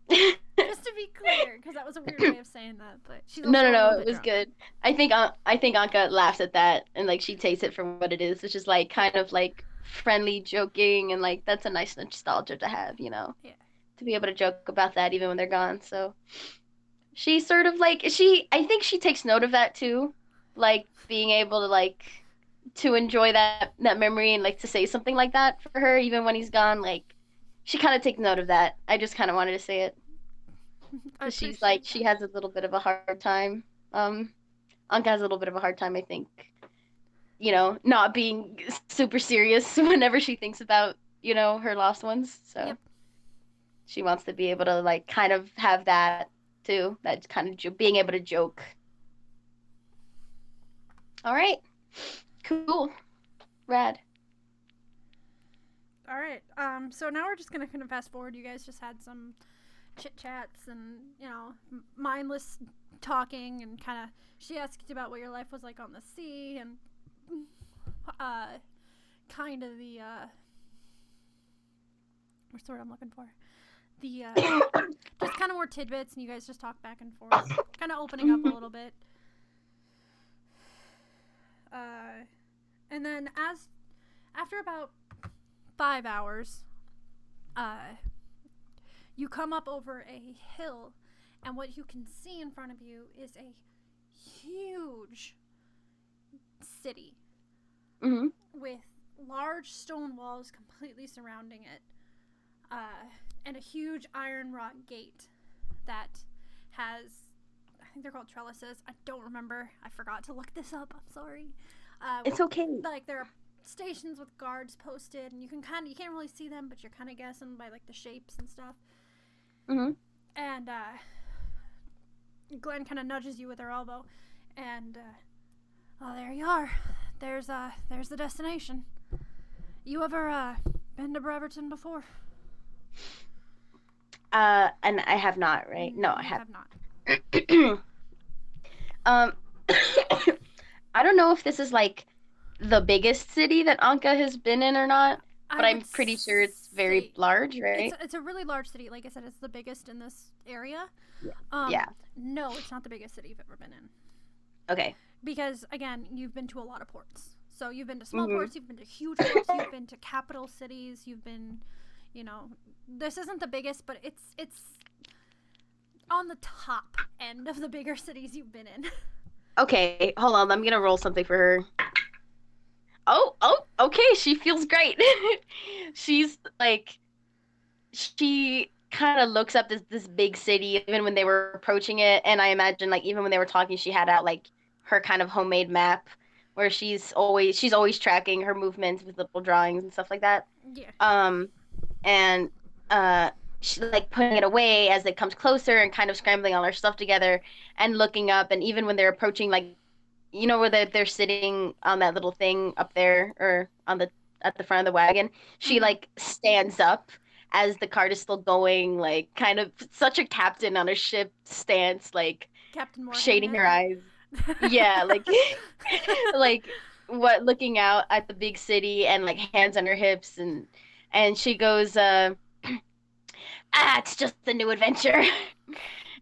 Just to be clear, because that was a weird way of saying that, but she's
no, it was good. I think Anka laughs at that and like she takes it for what it is, which is like kind of like friendly joking, and like that's a nice nostalgia to have, you know.
Yeah.
To be able to joke about that even when they're gone. So she sort of like I think she takes note of that too, like being able to like to enjoy that memory and like to say something like that for her even when he's gone. Like she kind of takes note of that. I just kind of wanted to say it. Because she's like, she has a little bit of a hard time. Anka has a little bit of a hard time, I think, you know, not being super serious whenever she thinks about, you know, her lost ones. So she wants to be able to, like, kind of have that, too. That kind of being able to joke. All right. Cool. Rad.
All right. So now we're just going to kind of fast forward. You guys just had some chit chats and mindless talking, and she asked you about what your life was like on the sea, and kind of the what's the word I'm looking for? The just kind of more tidbits, and you guys just talk back and forth, kind of opening up a little bit. And then after about 5 hours, you come up over a hill, and what you can see in front of you is a huge city with large stone walls completely surrounding it, and a huge iron rock gate that has, I think they're called trellises. I don't remember. I forgot to look this up. I'm sorry.
It's okay.
Like, there are stations with guards posted, and you can't really see them, but you're kind of guessing by like the shapes and stuff. And Glenn kind of nudges you with her elbow, and oh, there you are. There's the destination. You ever been to Breverton before?
And I have not, right? No, I have
not.
I don't know if this is like the biggest city that Anka has been in or not, but I'm pretty sure it's very large, right?
It's a really large city. Like I said, it's the biggest in this area.
Yeah.
No, it's not the biggest city you've ever been in.
Okay.
Because, again, you've been to a lot of ports. So you've been to small ports, you've been to huge ports, you've been to capital cities, you've been, this isn't the biggest, but it's on the top end of the bigger cities you've been in.
Okay, hold on. I'm going to roll something for her. Oh, okay. She feels great. She's like, she kind of looks up this big city even when they were approaching it. And I imagine, like, even when they were talking, she had out like her kind of homemade map where she's always tracking her movements with little drawings and stuff like that.
Yeah.
And she's like putting it away as it comes closer and kind of scrambling all her stuff together and looking up. And even when they're approaching, like, where they're sitting on that little thing up there or at the front of the wagon, she like stands up as the cart is still going, like kind of such a captain on a ship stance, like
Captain Morgan,
shading her eyes. Yeah, like like looking out at the big city and like hands on her hips, and she goes, it's just a new adventure.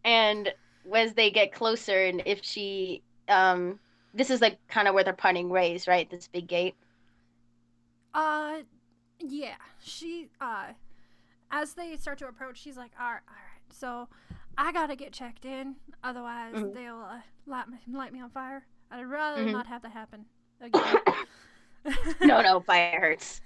And as they get closer, and if she this is like kind of where they're parting ways, right? This big gate.
Yeah. She as they start to approach, she's like, all right. So I gotta get checked in, otherwise they'll light me on fire. I'd rather not have that happen again.
No, fire hurts.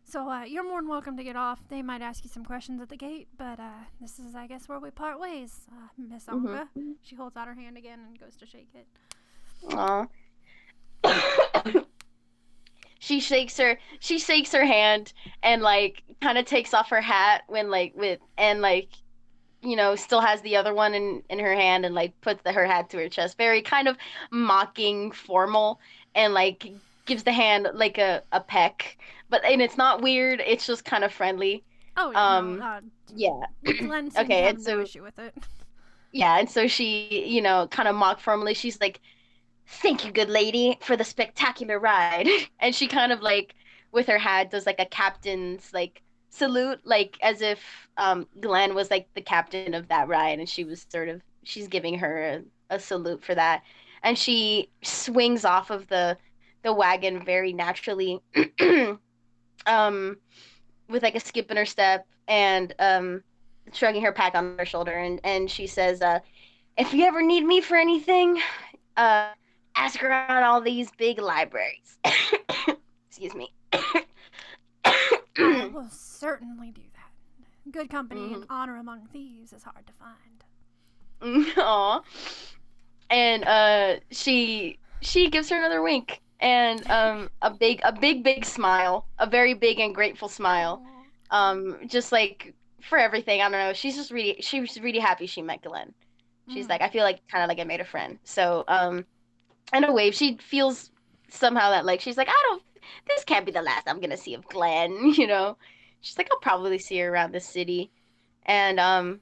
So you're more than welcome to get off. They might ask you some questions at the gate, but this is, I guess, where we part ways. Miss Anka. She holds out her hand again and goes to shake it.
Aww. She shakes her hand and like kind of takes off her hat when still has the other one in her hand, and like puts her hat to her chest, very kind of mocking, formal, and like gives the hand like a peck, and it's not weird, it's just kind of friendly.
Oh yeah.
Yeah.
Glenn seems
Okay,
to have
and
no issue with it.
Yeah, and so she, kind of mock formally, she's like, "Thank you, good lady, for the spectacular ride." And she kind of like with her hat does like a captain's like salute, like as if Glenn was like the captain of that ride, and she's giving her a salute for that. And she swings off of the wagon very naturally, with like a skip in her step, and shrugging her pack on her shoulder, and she says, "If you ever need me for anything, ask around all these big libraries." Excuse me.
I will certainly do that. Good company and honor among thieves is hard to find.
Aw. And she gives her another wink, and a big smile, a very big and grateful smile. Just like for everything. I don't know. She was really happy she met Glenn. She's like, I feel like kind of like I made a friend. So in a way, she feels somehow that like she's like, this can't be the last I'm gonna see of Glenn, she's like, I'll probably see her around the city. And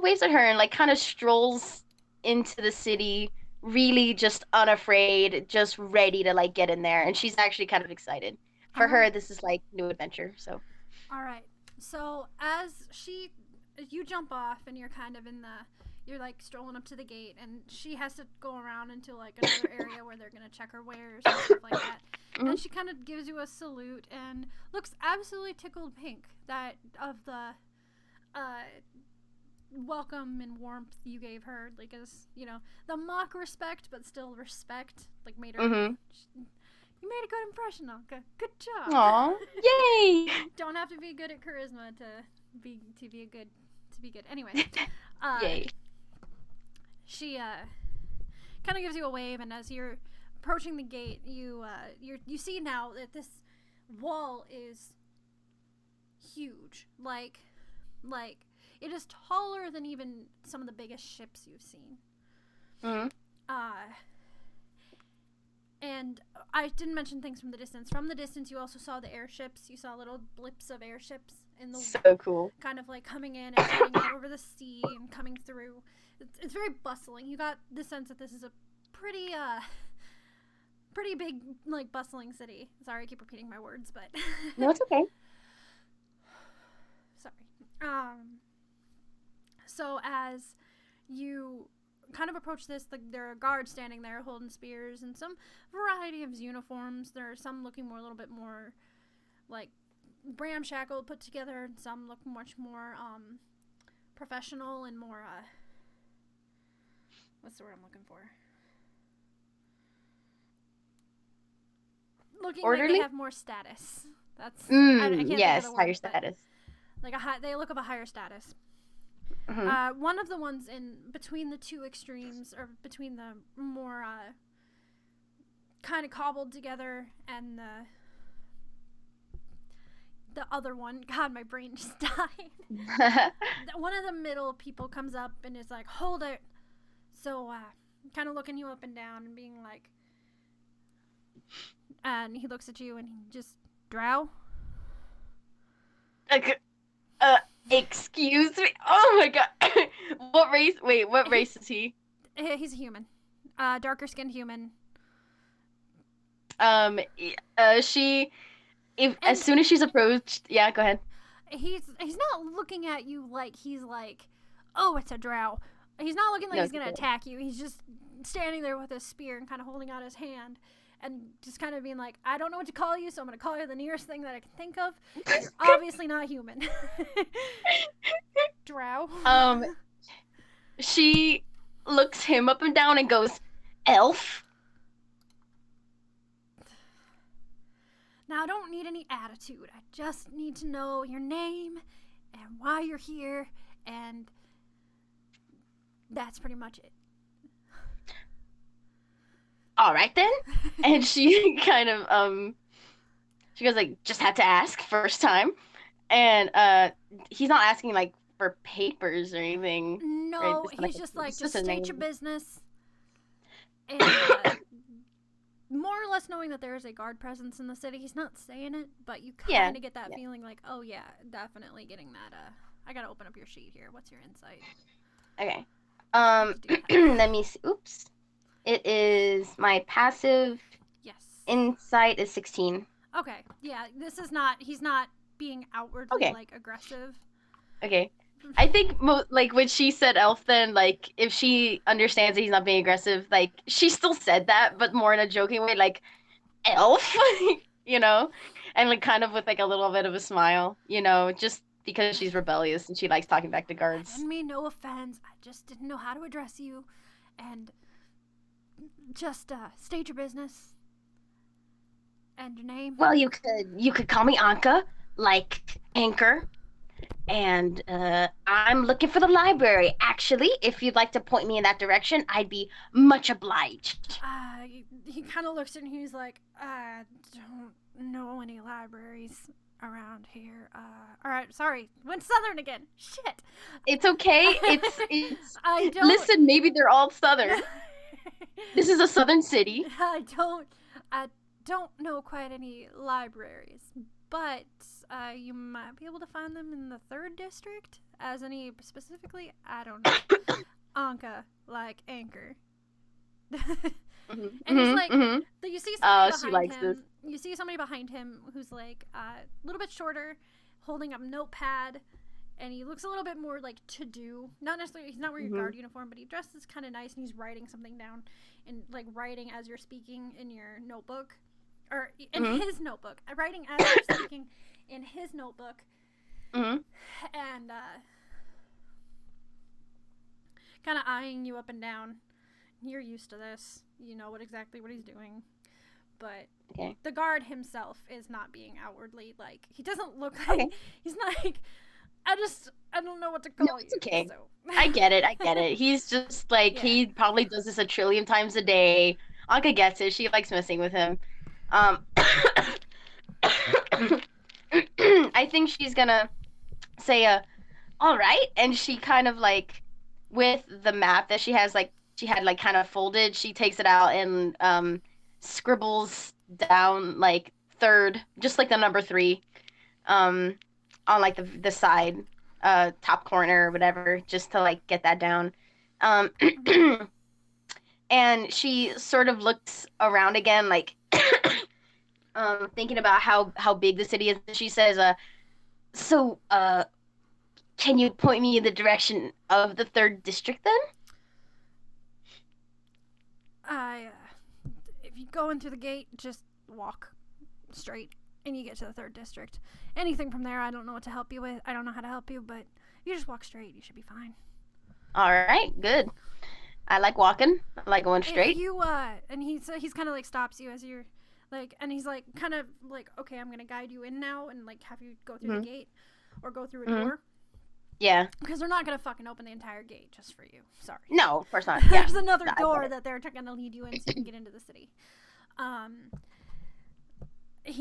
waves at her and like kind of strolls into the city, really just unafraid, just ready to like get in there. And she's actually kind of excited. For her, this is like new adventure. So.
All right. So as you jump off and you're kind of you're like strolling up to the gate, and she has to go around into like another area where they're gonna check her wares and stuff like that. Mm-hmm. And she kind of gives you a salute and looks absolutely tickled pink of the welcome and warmth you gave her, like, as the mock respect but still respect, like, made her. Mm-hmm. You made a good impression, Anka. Good job.
Aw, yay!
Don't have to be good at charisma to be good. Anyway,
yay.
She kind of gives you a wave, and as you're approaching the gate, you see now that this wall is huge. Like it is taller than even some of the biggest ships you've seen.
Mm-hmm.
And I didn't mention things from the distance. From the distance, you also saw the airships. You saw little blips of airships in the
so cool.
Kind of like coming in and heading out over the sea and coming through. It's very bustling. You got the sense that this is a pretty big, like, bustling city. Sorry, I keep repeating my words, but
no, it's okay.
Sorry. So as you kind of approach this, like, there are guards standing there holding spears and some variety of uniforms. There are some looking a little bit more like ramshackle put together, and some look much more professional and more what's the word I'm looking for? Looking
orderly?
Like they have more status. That's I can't
yes,
think of the word,
higher status.
Like they look of a higher status.
Mm-hmm.
One of the ones in between the two extremes, or between the more kind of cobbled together and the other one, God, my brain just died. One of the middle people comes up and is like, hold it. So kind of looking you up and down and being like, and he looks at you and he just, drow?
Excuse me? Oh my god. What race is he?
He's a human. Darker skinned human.
As soon as she's approached, yeah, go ahead.
He's not looking at you like he's like, oh, it's a drow. He's not looking like he's gonna attack you. He's just standing there with his spear and kind of holding out his hand and just kind of being like, I don't know what to call you, so I'm gonna call you the nearest thing that I can think of. You're obviously not human. Drow.
She looks him up and down and goes, elf?
Now, I don't need any attitude. I just need to know your name and why you're here, and that's pretty much it.
All right, then. And she kind of, she goes, like, just had to ask first time. And he's not asking, like, for papers or anything.
No, right? He's just like, just state your business. And more or less knowing that there is a guard presence in the city. He's not saying it, but you kind of get that feeling like, oh, yeah, definitely getting that. I got to open up your sheet here. What's your insight?
Okay. Let me see. Oops. It is my passive.
Yes.
Insight is 16.
Okay. Yeah, he's not being outwardly, like, aggressive.
Okay. I think, like, when she said elf, then, like, if she understands that he's not being aggressive, like, she still said that, but more in a joking way, like, elf? You know? And, like, kind of with, like, a little bit of a smile, you know, just because she's rebellious and she likes talking back to guards.
I didn't mean no offense. I just didn't know how to address you. And just state your business and your name.
Well, you could call me Anka, like Anchor. And I'm looking for the library. Actually, if you'd like to point me in that direction, I'd be much obliged.
He kind of looks at and he's like, I don't know any libraries around here. All right, sorry. Went Southern again. Shit.
It's okay. It's
I don't...
Listen, maybe they're all Southern. This is a Southern city.
I don't know quite any libraries, but you might be able to find them in the 3rd district. As any specifically, I don't know. Anka, like anchor. And he's like, you see somebody behind him. This. You see somebody behind him who's like a little bit shorter, holding up a notepad, and he looks a little bit more like to do. Not necessarily, he's not wearing a guard uniform, but he dresses kind of nice, and he's writing something down, and like writing as you're speaking in your notebook, or in his notebook. Writing as you're speaking in his notebook, and kind of eyeing you up and down. You're used to this. You know exactly what he's doing. But the guard himself is not being outwardly, like, he doesn't look like, he's not like, I don't know what to call you.
It's okay.
So.
I get it. He's just, like, he probably does this a trillion times a day. Anka gets it. She likes messing with him. I think she's gonna say, all right. And she kind of, like, with the map that she has, like, she had, like, kind of folded, she takes it out and scribbles down, like, 3rd, just like the number 3, on, like, the side, top corner or whatever, just to, like, get that down. And she sort of looks around again, like, thinking about how big the city is. She says, so, can you point me in the direction of the 3rd district, then?
If you go in through the gate, just walk straight, and you get to the 3rd district. Anything from there, I don't know what to help you with. I don't know how to help you, but you just walk straight. You should be fine.
All right, good. I like walking. I like going straight.
If you and he's kind of like stops you as you're like, and he's like kind of like, okay, I'm gonna guide you in now, and like have you go through the gate or go through a door.
Yeah.
Because they're not going to fucking open the entire gate just for you. Sorry.
No, of course not.
Yeah. There's another door that they're going to lead you in so you can get into the city. If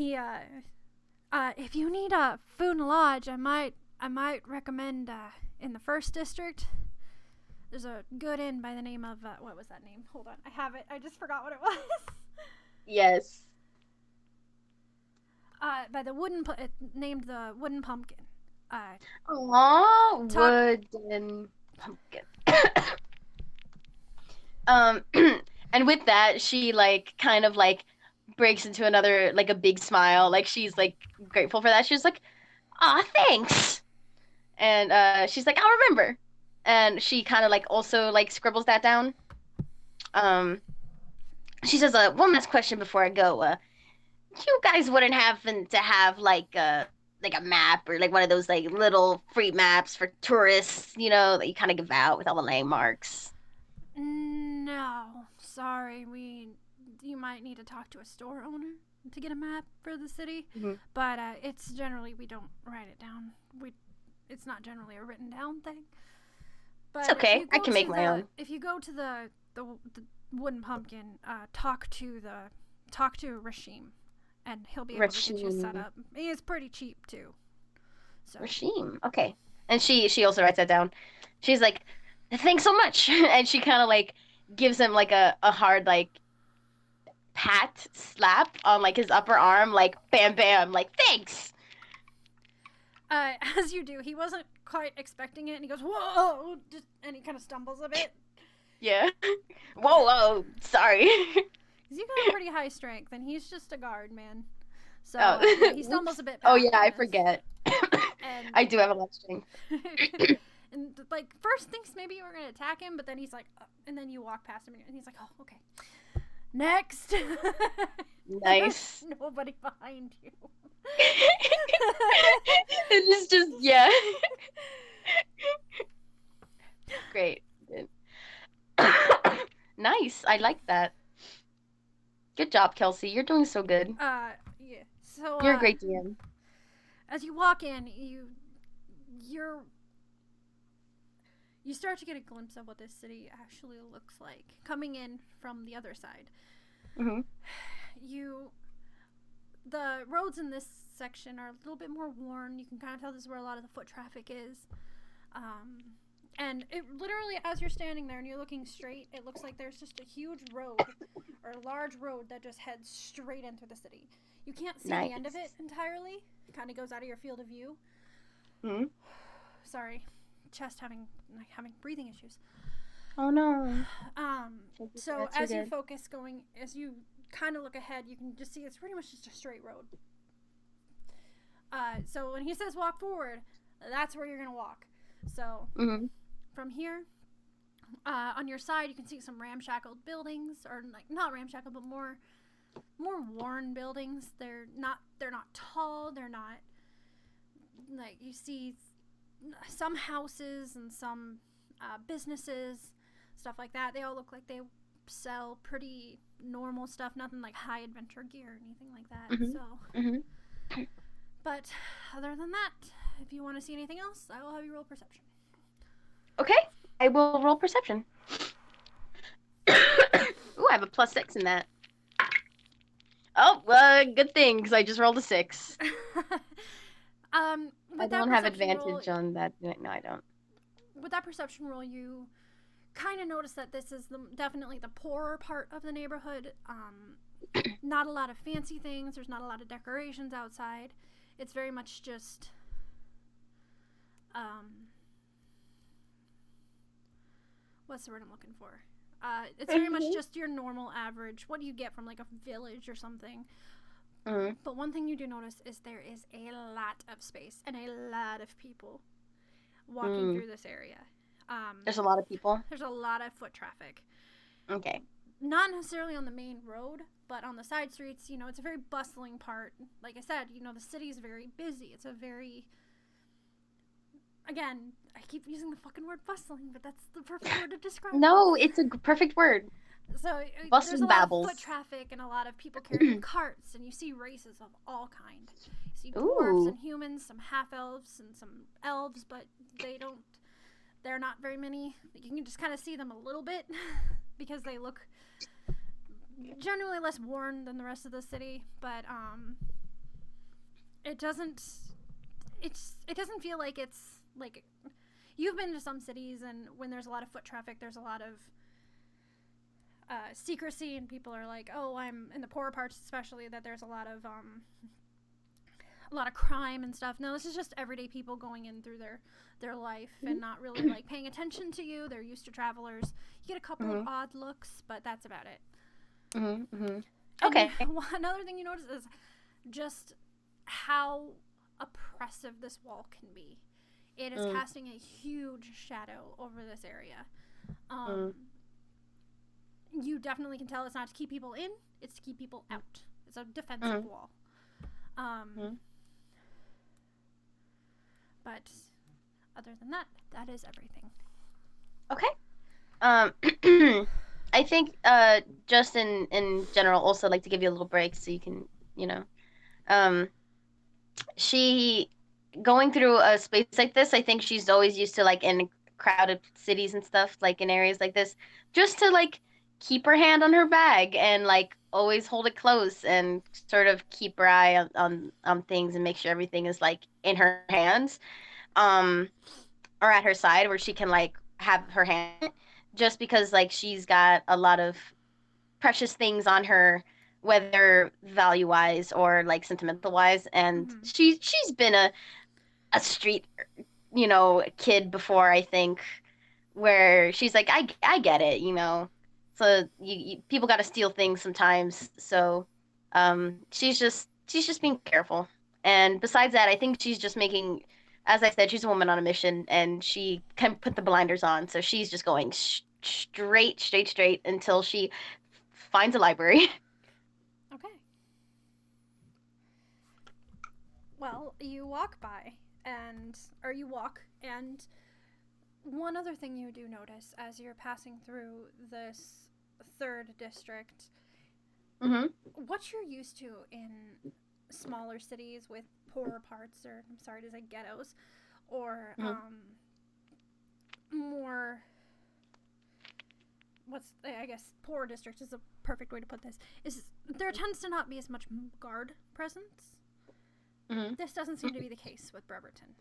you need food and lodge, I might recommend in the 1st district, there's a good inn by the name of, what was that name? Hold on. I have it. I just forgot what it was.
Yes.
By the named the Wooden Pumpkin.
Wooden pumpkin. And with that, she, like, kind of, like, breaks into another, like, a big smile. Like, she's, like, grateful for that. She's like, aw, thanks. And she's like, I'll remember. And she kind of, like, also, like, scribbles that down. She says, one last question before I go. You guys wouldn't happen to have, like a map or, like, one of those, like, little free maps for tourists, you know, that you kind of give out with all the landmarks?
No. Sorry. You might need to talk to a store owner to get a map for the city. But it's generally, we don't write it down. It's not generally a written down thing. But
it's okay. I can make my own.
If you go to the Wooden Pumpkin, talk to Rashim, and he'll be able to get you set up. It's pretty cheap too. So.
Rashim, okay. And she also writes that down. She's like, thanks so much. And she kind of, like, gives him, like, a hard, like, slap on, like, his upper arm, like, bam bam, like, thanks.
As you do, he wasn't quite expecting it, and he goes, whoa, and he kind of stumbles a bit.
Yeah. Whoa, sorry.
Because you got a pretty high strength, and he's just a guard, man. So he stumbles a bit.
Oh yeah, I forget. And I do have a lot of strength.
And, like, first thinks maybe you were gonna attack him, but then he's like, and then you walk past him, and he's like, oh, okay. Next.
Nice.
Nobody behind you.
It's just yeah. Great. Nice. I like that. Good job, Kelsey. You're doing so good.
Yeah. So
you're a great DM.
As you walk in, you start to get a glimpse of what this city actually looks like coming in from the other side. The roads in this section are a little bit more worn. You can kind of tell this is where a lot of the foot traffic is. And it literally, as you're standing there and you're looking straight, it looks like there's just a huge road or large road that just heads straight into the city. You can't see
Nice.
the end of it entirely. It kind of goes out of your field of view.
Hmm.
Sorry, chest having breathing issues.
Oh no.
So
That's
as you
good.
focus going, as you kind of look ahead, you can just see it's pretty much just a straight road. So when he says walk forward, that's where you're gonna walk. So
Hmm.
from here, on your side, you can see some ramshackled buildings, or like not ramshackled, but more worn buildings. They're not tall. They're not like you see some houses and some businesses, stuff like that. They all look like they sell pretty normal stuff, nothing like high adventure gear or anything like that.
Mhm.
So,
Hmm.
but other than that, if you want to see anything else, I will have you roll perception.
Okay, I will roll perception. Ooh, I have a +6 in that. Oh, good thing, because I just rolled a 6.
With
I
that
don't have
perception
advantage
roll,
on that. No, I don't.
with that perception roll, you kind of notice that this is definitely the poorer part of the neighborhood. Not a lot of fancy things. There's not a lot of decorations outside. It's very much just what's the word I'm looking for? It's very much just your normal average. What do you get from like a village or something?
Hmm.
But one thing you do notice is there is a lot of space and a lot of people walking through this area.
There's a lot of people.
There's a lot of foot traffic.
Okay.
Not necessarily on the main road, but on the side streets. You know, it's a very bustling part. Like I said, you know, the city is very busy. It's a very, again, I keep using the fucking word bustling, but that's the perfect word to describe
No, it's a perfect word.
So
Bustling
there's a lot
babbles.
of foot traffic and a lot of people carrying carts, and you see races of all kind. You see dwarves
Ooh.
and humans, some half-elves and some elves, but they're not very many. You can just kind of see them a little bit because they look generally less worn than the rest of the city, but it doesn't feel like it's like you've been to some cities, and when there's a lot of foot traffic, there's a lot of secrecy, and people are like, oh, I'm in the poorer parts especially, that there's a lot of crime and stuff. No, this is just everyday people going in through their life and not really like paying attention to you. They're used to travelers. You get a couple of odd looks, but that's about it.
Okay.
And another thing you notice is just how oppressive this wall can be. It is casting a huge shadow over this area. You definitely can tell it's not to keep people in, it's to keep people out. It's a defensive wall. But other than that, that is everything.
Okay. I think just in general, also like to give you a little break so you can, you know, she going through a space like this, I think she's always used to like in crowded cities and stuff, like in areas like this, just to like keep her hand on her bag and like always hold it close and sort of keep her eye on things and make sure everything is like in her hands, or at her side where she can like have her hand, just because like she's got a lot of precious things on her, whether value wise or like sentimental wise, and she's been a street, you know, kid before, I think, where she's like, I get it, you know. So you people got to steal things sometimes. So she's just being careful. And besides that, I think she's just making, as I said, she's a woman on a mission, and she can put the blinders on. So she's just going straight until she finds a library.
Okay. Well, you walk by, and one other thing you do notice as you're passing through this third district, what you're used to in smaller cities with poorer parts, or I'm sorry to say ghettos, or more, I guess poorer districts is a perfect way to put this, is there tends to not be as much guard presence. This doesn't seem to be the case with Bremerton.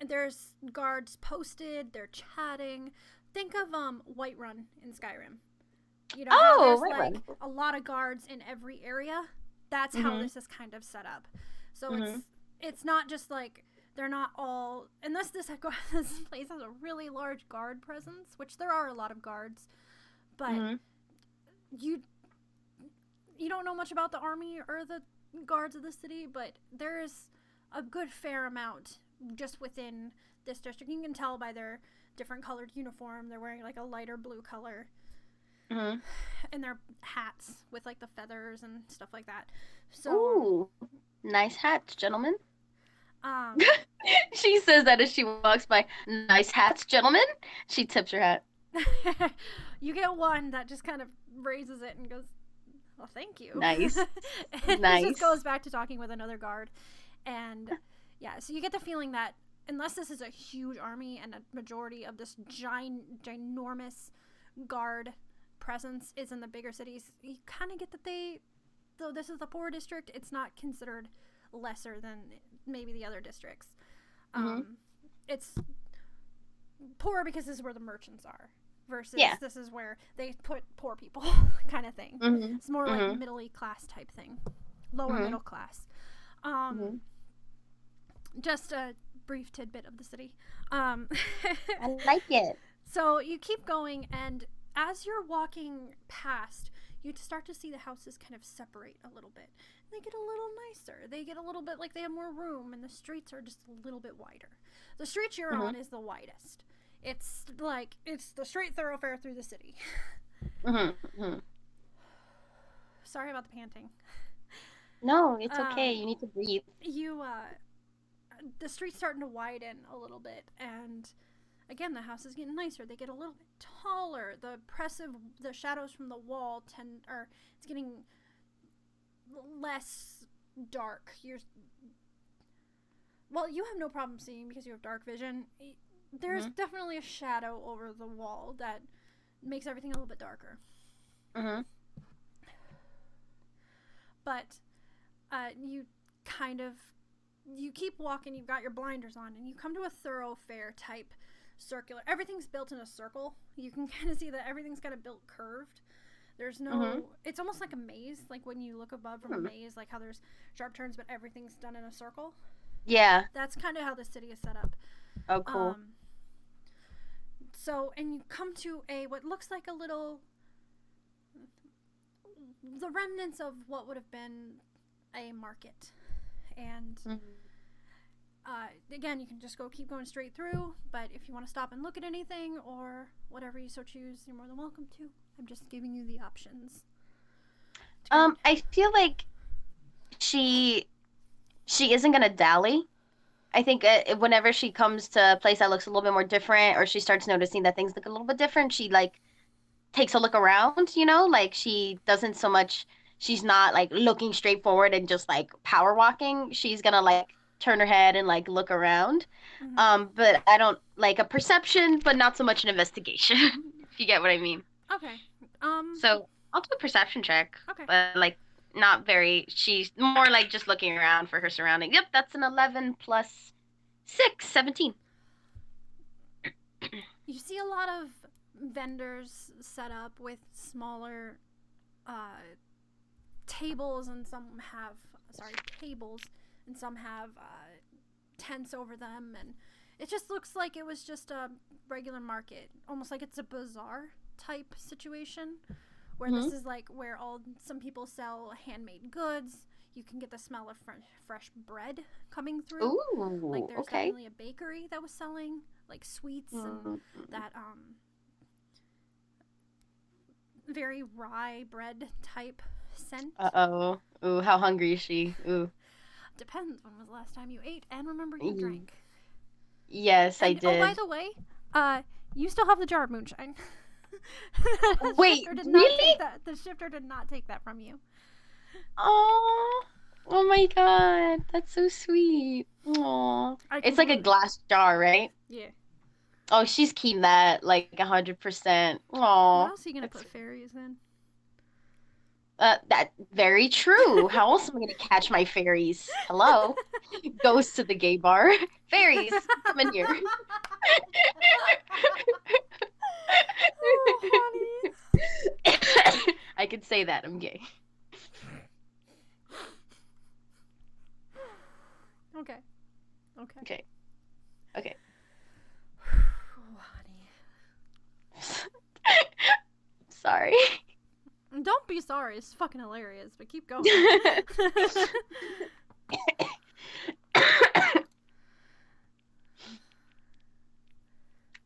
There's guards posted, they're chatting. Think of Whiterun in Skyrim. You know how there's
right.
like a lot of guards in every area? That's how this is kind of set up. So it's not just like they're not all, unless this place has a really large guard presence, which there are a lot of guards, but you don't know much about the army or the guards of the city, but there's a good fair amount just within this district. You can tell by their different colored uniform. They're wearing like a lighter blue color. And their hats with like the feathers and stuff like that. So,
ooh, nice hats, gentlemen. She says that as she walks by. Nice hats, gentlemen. She tips her hat.
You get one that just kind of raises it and goes, "Well, thank you."
Nice.
And
nice.
just goes back to talking with another guard, and yeah, so you get the feeling that unless this is a huge army and a majority of this ginormous guard presence is in the bigger cities, you kind of get that though this is the poor district, it's not considered lesser than maybe the other districts. It's poor because this is where the merchants are versus this is where they put poor people kind of thing. It's more like middle class type thing, lower middle class. Just a brief tidbit of the city.
I like it.
So you keep going, and as you're walking past, you start to see the houses kind of separate a little bit. They get a little nicer. They get a little bit like they have more room, and the streets are just a little bit wider. The street you're on is the widest. It's the straight thoroughfare through the city. Sorry about the panting.
No, it's okay. You need to breathe.
The street's starting to widen a little bit, and again, the house is getting nicer. They get a little bit taller. The shadows from the wall it's getting less dark. You have no problem seeing because you have dark vision. There's definitely a shadow over the wall that makes everything a little bit darker. But you keep walking, you've got your blinders on, and you come to a thoroughfare type circular. Everything's built in a circle. You can kind of see that everything's kind of built curved. There's no, it's almost like a maze, like when you look above from a maze, like how there's sharp turns, but everything's done in a circle.
Yeah.
That's kind of how the city is set up.
Oh, cool.
And you come to what looks like the remnants of what would have been a market. And again, you can just keep going straight through, but if you want to stop and look at anything or whatever you so choose, you're more than welcome to. I'm just giving you the options.
I feel like she isn't gonna dally. I think whenever she comes to a place that looks a little bit more different, or she starts noticing that things look a little bit different, she like takes a look around, like she doesn't so much, she's not like looking straight forward and just like power walking. She's gonna like turn her head and like look around. But I don't like a perception, but not so much an investigation. If you get what I mean.
Okay.
So I'll do a perception check.
Okay.
But like not very, she's more like just looking around for her surroundings. Yep, that's an 11 plus 6, 17.
You see a lot of vendors set up with smaller tables, and some have tents over them, and it just looks like it was just a regular market, almost like it's a bazaar type situation, where this is like where some people sell handmade goods. You can get the smell of fresh bread coming through.
Ooh,
like there's
okay.
definitely a bakery that was selling like sweets and that very rye bread type scent.
Uh-oh. Ooh, how hungry is she? Ooh.
Depends. When was the last time you ate and remember you drank?
Yes, I did.
Oh, by the way, you still have the jar of moonshine.
Wait, really?
The shifter did not take that from you.
Oh my god, that's so sweet. Aw. It's like a glass jar, right?
Yeah.
Oh, she's keeping that like 100%. Aww.
What else are you gonna put fairies in?
That very true. How else am I gonna catch my fairies? Hello, goes to the gay bar. Fairies, come in here.
Oh, honey.
I could say that I'm gay.
Okay.
Okay. Okay.
Oh, honey.
Sorry.
Don't be sorry. It's fucking hilarious, but keep going.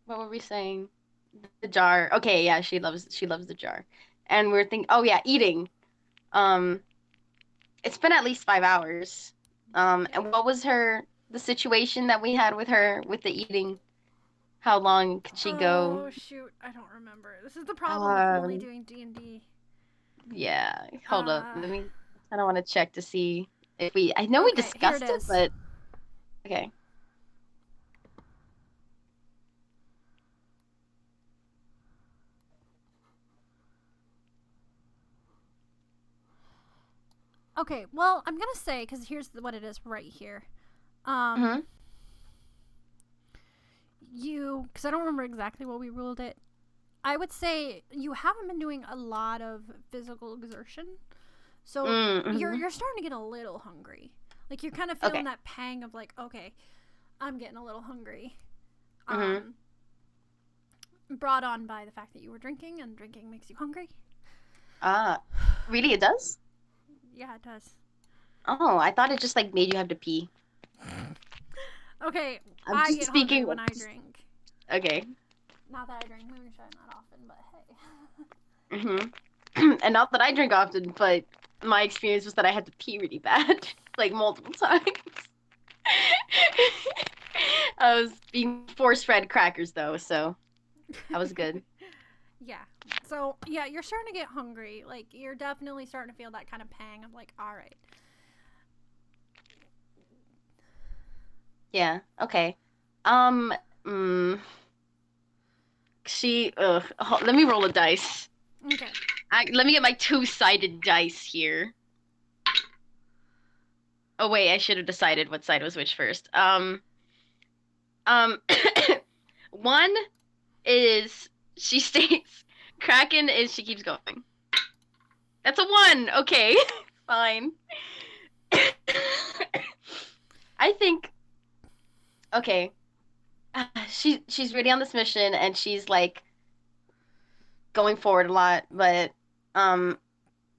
What were we saying? The jar. Okay, yeah, she loves the jar. And we're thinking, oh yeah, eating. It's been at least 5 hours. And what was the situation that we had with her with the eating? How long could she go?
Oh shoot, I don't remember. This is the problem with only doing D&D.
Yeah, hold up. I don't want to check to see if I know we discussed it, but okay.
Okay, well, I'm gonna say, because here's what it is right here. Because I don't remember exactly what we ruled it. I would say you haven't been doing a lot of physical exertion, so you're starting to get a little hungry. Like, you're kind of feeling that pang of like, okay, I'm getting a little hungry. Brought on by the fact that you were drinking, and drinking makes you hungry.
Really, it does?
Yeah, it does.
Oh, I thought it just like made you have to pee.
Okay, I get hungry when I drink.
Okay.
Not that I drink moonshine that often, but
hey. And not that I drink often, but my experience was that I had to pee really bad, like multiple times. I was being force-fed crackers though, so that was good.
Yeah. So, yeah, you're starting to get hungry. Like, you're definitely starting to feel that kind of pang of, like, all right.
Yeah, okay. Let me roll a dice.
Okay.
Let me get my 2-sided dice here. Oh, wait, I should have decided what side was which first. One is she states... Kraken is she keeps going. That's a 1. Okay, fine. I think. Okay. She's really on this mission and she's like going forward a lot, but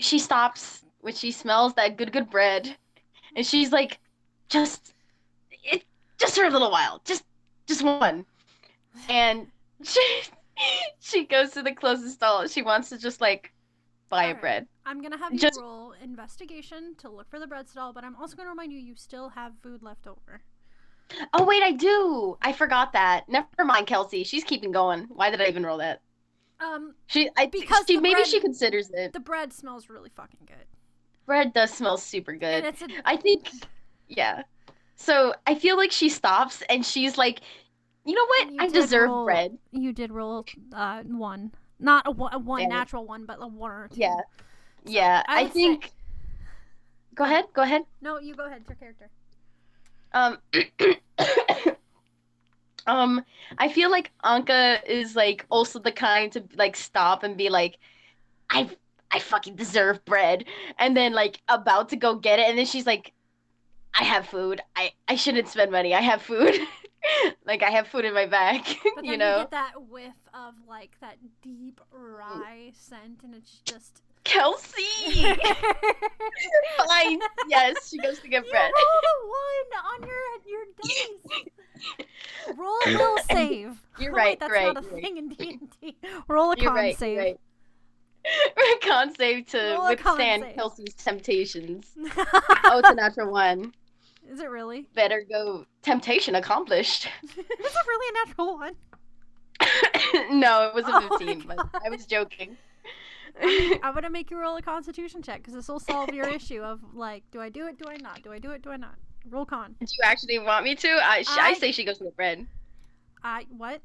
she stops when she smells that good bread, and she's like, just for a little while, just one, and she goes to the closest stall. She wants to just like buy a bread.
I'm gonna have you roll investigation to look for the bread stall, but I'm also gonna remind you still have food left over.
Oh wait, I do. I forgot that. Never mind, Kelsey. She's keeping going. Why did I even roll that? Maybe she considers it.
The bread smells really fucking good.
Bread does smell super good. I think, yeah. So I feel like she stops and she's like, you know what? I deserve bread.
You did roll 1. Not a 1 natural 1, but a 1 or 2.
Yeah. So yeah, I think... Go ahead.
No, you go ahead. It's your character.
I feel like Anka is like also the kind to like stop and be like, I fucking deserve bread, and then like about to go get it, and then she's like, I have food. I shouldn't spend money. I have food. Like, I have food in my bag.
But then you get that whiff of like that deep rye scent, and it's just
Kelsey. Fine. Yes, she goes to get bread.
You rolled a 1 on your dice. Roll a will save.
You're right.
That's
right.
not a thing in D&D. Roll a con save.
Right. Con save to withstand Kelsey's temptations. Oh, it's a natural 1.
Is it really?
Better go. Temptation accomplished.
Is it really a natural 1?
No, it was a 15, but I was joking.
I'm gonna make you roll a constitution check, because this will solve your issue of like, do I do it, do I not? Do I do it, do I not? Roll con.
Do you actually want me to? I say she goes to get bread.
What?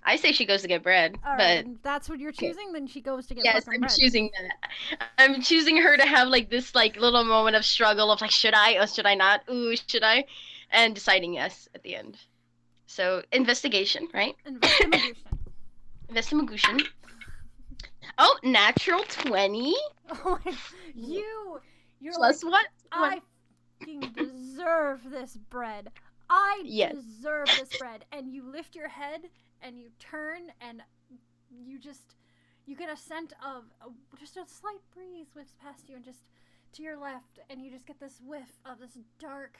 I say she goes to get bread.
All right, but that's what you're choosing. Then she goes to get bread. Yes,
I'm choosing that. I'm choosing her to have like this like little moment of struggle of like, should I or should I not? Ooh, should I? And deciding yes at the end. So investigation, right?
Investigation.
Investigation. Oh, natural 20.
Oh my, you're
Plus
like,
what?
I fucking deserve this bread. I deserve this bread. And you lift your head and you turn and you get a scent of just a slight breeze whiffs past you and just to your left, and you just get this whiff of this dark,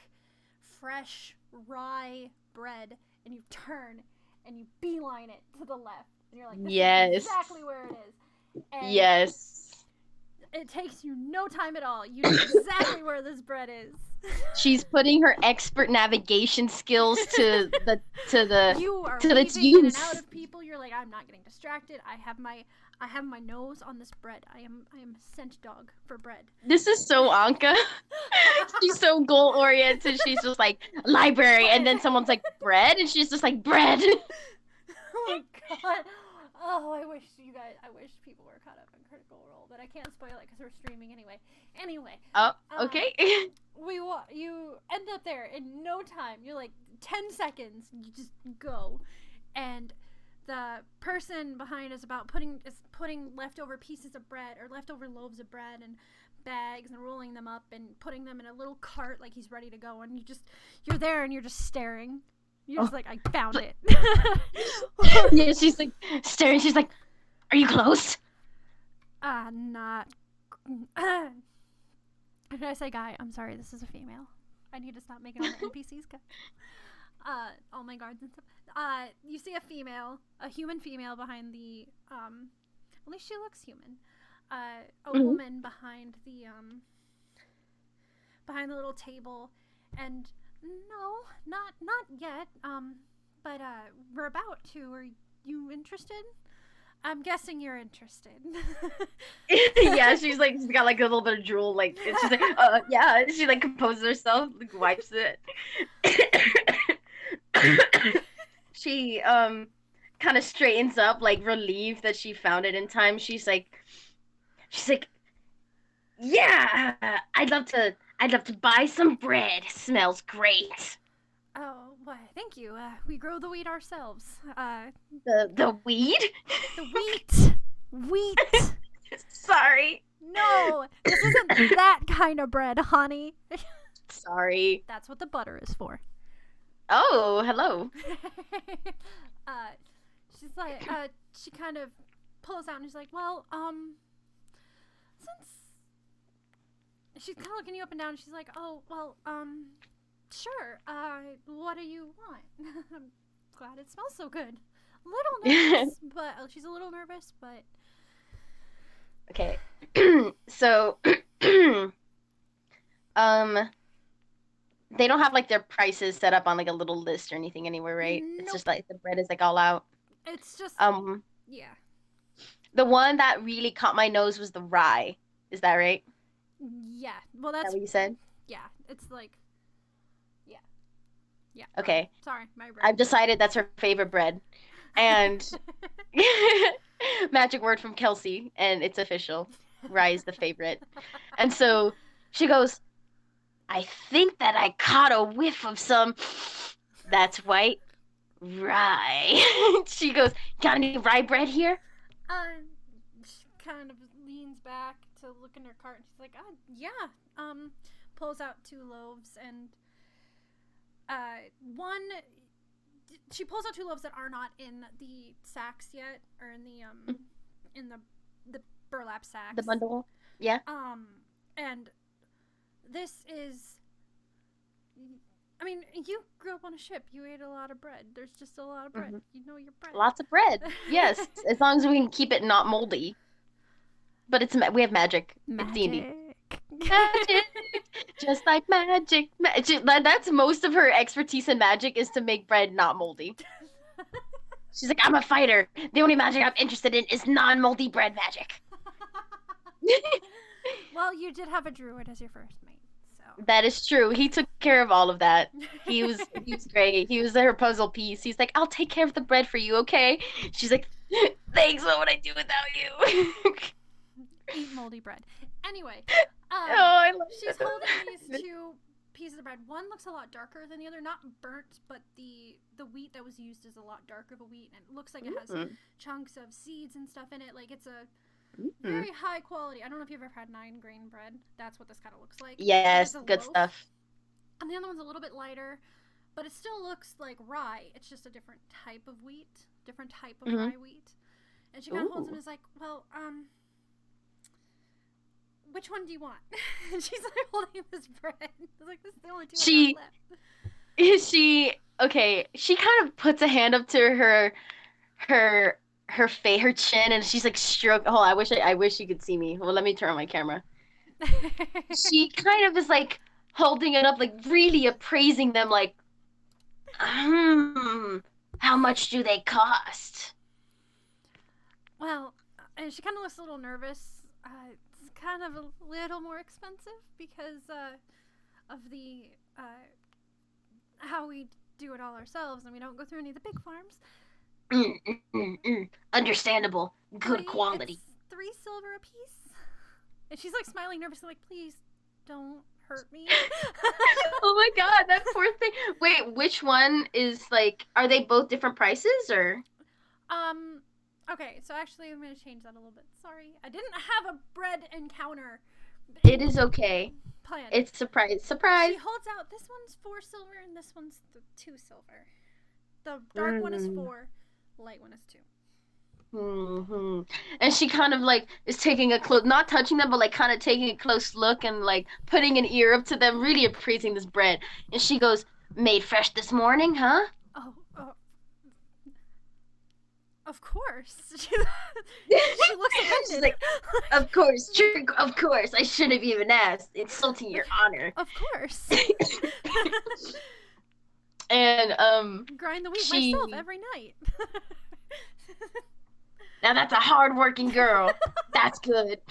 fresh rye bread, and you turn and you beeline it to the left, and you're like, this is exactly where it is. And
yes.
It takes you no time at all. You know exactly where this bread is.
She's putting her expert navigation skills to
You are
its
weaving
use.
in and out of people. You're like, I'm not getting distracted. I have my nose on this bread. I am scent dog for bread.
This is so Anka. She's so goal oriented. She's just like library, and then someone's like bread, and she's just like bread.
Oh my god. Oh, I wish people were caught up in Critical Role, but I can't spoil it because we're streaming anyway. Anyway.
Oh, okay.
You end up there in no time. You're like 10 seconds. You just go, and the person behind is putting leftover pieces of bread or leftover loaves of bread and bags and rolling them up and putting them in a little cart like he's ready to go. And you're there and you're just staring. You're just like, I found it.
Yeah, she's like staring. She's like, "Are you close?"
Not. Did I say guy? I'm sorry, this is a female. I need to stop making all the NPCs go. All my guards and stuff. You see a human female behind the, at least she looks human. A woman behind the little table, and no, not yet. But we're about to. Are you interested? I'm guessing you're interested.
Yeah, she's got like a little bit of drool, like, and she's like, yeah. She like composes herself, like wipes it. She kind of straightens up, like relieved that she found it in time. She's like, yeah, I'd love to buy some bread. Smells great.
Oh, why, thank you. We grow the wheat ourselves.
The weed?
The wheat. Wheat.
Sorry.
No, this isn't that kind of bread, honey.
Sorry.
That's what the butter is for.
Oh, hello.
She's like, she kind of pulls out and she's like, well, since she's kind of looking you up and down, she's like, oh, well, sure. What do you want? I'm glad it smells so good. A little nervous, but she's a little nervous, but
okay. So, they don't have like their prices set up on like a little list or anything anywhere, right?
Nope.
It's just like the bread is like all out.
It's just yeah.
The one that really caught my nose was the rye. Is that right?
Yeah. Well, that's
what you said.
Yeah, it's like yeah.
Okay.
Sorry, my bread.
I've decided that's her favorite bread, and magic word from Kelsea, and it's official. Rye is the favorite, and so she goes, I think that I caught a whiff of some. That's white rye. She goes, got any rye bread here?
She kind of leans back to look in her cart, and she's like, yeah. Pulls out 2 loaves and one. She pulls out 2 loaves that are not in the sacks yet, or in the burlap sacks.
The bundle. Yeah.
And this is. I mean, you grew up on a ship. You ate a lot of bread. There's just a lot of bread. Mm-hmm. You know your bread.
Lots of bread. Yes, as long as we can keep it not moldy. But we have magic. It's D&D. Magic, just like magic. That's most of her expertise in magic is to make bread not moldy. She's like, I'm a fighter. The only magic I'm interested in is non-moldy bread magic.
Well, you did have a druid as your first mate, so.
That is true. He took care of all of that. He was great. He was her puzzle piece. He's like, I'll take care of the bread for you, okay? She's like, thanks. What would I do without you?
Eat moldy bread. Anyway,
I love
she's holding these 2 pieces of bread. One looks a lot darker than the other, not burnt, but the wheat that was used is a lot darker of a wheat, and it looks like it has chunks of seeds and stuff in it. Like it's a Very high quality. I don't know if you've ever had 9-grain bread. That's what this kind of looks like.
Yes, good stuff.
And the other one's a little bit lighter, but it still looks like rye. It's just a different type of wheat, different type of rye wheat. And she kind of holds it and is like, well, which one do you want? And she's like holding this bread. It's like, this is the only two I have left.
She kind of puts a hand up to her chin, and she's like stroke. Oh, I wish you could see me. Well, let me turn on my camera. She kind of is like holding it up, like really appraising them, like, how much do they cost?
Well, and she kind of looks a little nervous. It's kind of a little more expensive because of the how we do it all ourselves, and we don't go through any of the big farms.
Understandable. Good quality.
It's 3 silver a piece. And she's like smiling nervously, like, please don't hurt me.
Oh my god, that poor thing. Wait, which one is like, are they both different prices or?
Okay, so actually I'm going to change that a little bit. Sorry. I didn't have a bread encounter.
It is okay.
Planned.
It's surprise.
She holds out, this one's 4 silver and this one's 2 silver. The dark one is 4, light one is 2.
And she kind of like is taking a close, not touching them, but like kind of taking a close look and like putting an ear up to them, really appraising this bread. And she goes, "Made fresh this morning, huh?"
Oh, of course. She looks offended.
She's like, "Of course, true, of course. I should have even asked. Insulting your honor."
Of course.
And
grind the wheat myself every night.
Now that's a hard-working girl. That's good.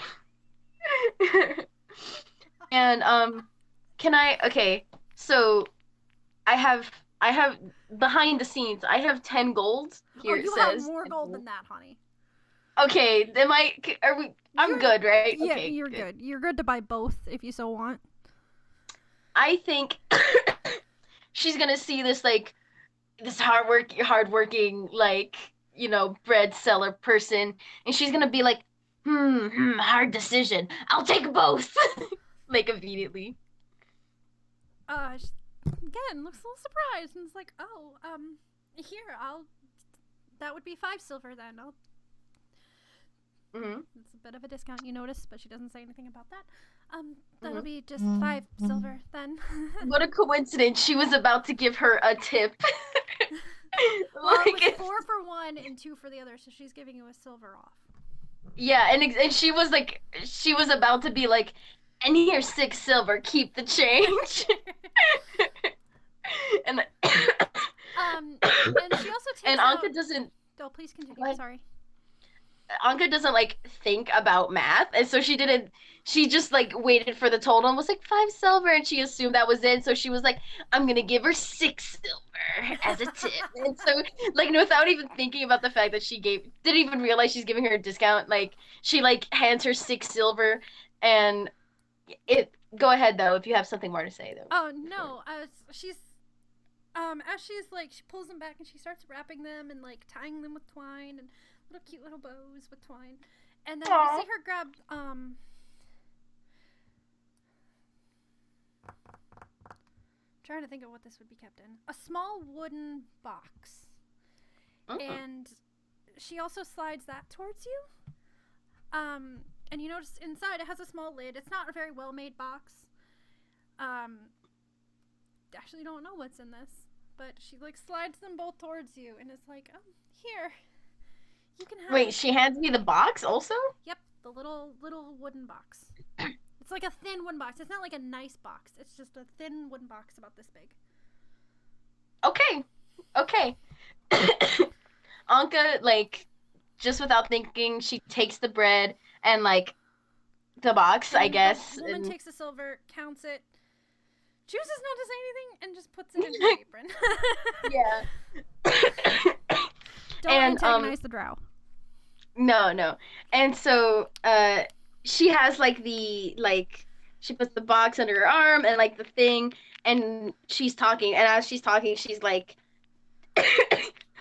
And so I have behind the scenes, I have 10 gold here.
You
it says
have more gold than that, honey.
Okay, I'm good, right?
Yeah,
okay,
you're good. You're good to buy both if you so want.
I think she's gonna see this like this hardworking like, you know, bread seller person, and she's gonna be like, hard decision. I'll take both. Like immediately.
Again, looks a little surprised, and it's like, here, that would be 5 silver then. It's a bit of a discount, you notice, but she doesn't say anything about that. That'll be just 5 silver then.
What a coincidence! She was about to give her a tip.
Well, it was 4 for one and 2 for the other, so she's giving you a silver off.
Yeah, and she was about to be like, and here's 6 silver, keep the change. and
she also takes
and Anka doesn't.
Oh, please continue. Sorry.
Anka doesn't like think about math, and so she didn't. She just like waited for the total and was like 5 silver, and she assumed that was it. So she was like, "I'm gonna give her 6 silver as a tip." And so, like, without even thinking about the fact that didn't even realize she's giving her a discount. Like, she like hands her 6 silver, and Go ahead though, if you have something more to say though.
Oh no, as she's like, she pulls them back and she starts wrapping them and like tying them with twine and little cute little bows with twine, and then you see her grab trying to think of what this would be kept in. A small wooden box. And she also slides that towards you. And you notice inside it has a small lid. It's not a very well made box. Actually don't know what's in this. But she like slides them both towards you and it's like, here. You can have
Wait, she hands me the box also?
Yep, the little wooden box. It's like a thin wooden box. It's not like a nice box. It's just a thin wooden box about this big.
Okay. Anka, like, just without thinking, she takes the bread and, like, the box, I guess.
The woman takes the silver, counts it, chooses not to say anything, and just puts it in her apron.
Yeah.
Don't antagonize the drow.
No. And so, she has, like, she puts the box under her arm and, like, the thing, and she's talking, and as she's talking, she's, like,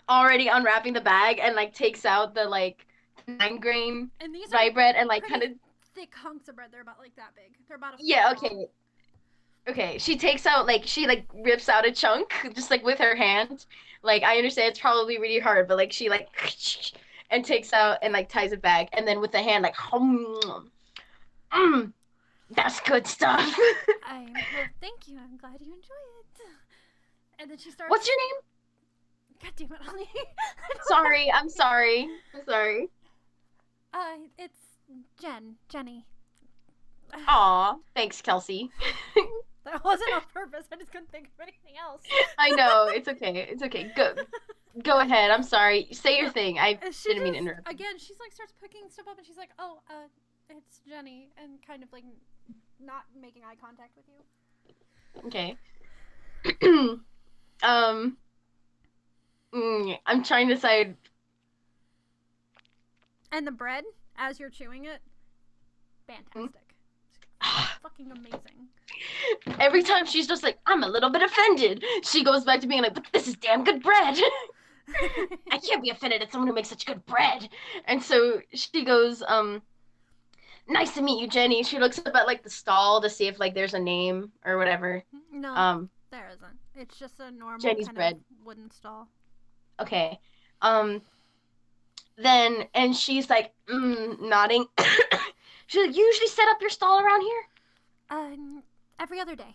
already unwrapping the bag and, like, takes out the, like,
9-grain
And these
rye
are
bread and like kind of
thick hunks of bread. They're about like that big. They're about a
yeah.
foot
Okay.
long.
Okay. She takes out like she like rips out a chunk just like with her hand. Like I understand it's probably really hard, but like she like and takes out and like ties it back, and then with the hand like that's good stuff.
Well, thank you. I'm glad you enjoy it. And then she starts.
What's your name?
God damn it, Ollie.
Sorry, I'm sorry.
It's Jenny.
Aw, thanks, Kelsey.
That wasn't on purpose. I just couldn't think of anything else.
I know, it's okay. It's okay. Go ahead. I'm sorry. Say your thing. I didn't mean to interrupt.
Again, she's like starts picking stuff up and she's like, "Oh, it's Jenny," and kind of like not making eye contact with you.
Okay. I'm trying to decide.
And the bread, as you're chewing it, fantastic. Fucking amazing.
Every time she's just like, I'm a little bit offended. She goes back to being like, but this is damn good bread. I can't be offended at someone who makes such good bread. And so she goes, nice to meet you, Jenny. She looks up at like the stall to see if like there's a name or whatever.
No, there isn't. It's just a normal
Jenny's
kind
bread.
of wooden stall.
Okay. Then and she's like nodding. She's like, you usually set up your stall around here?
Every other day.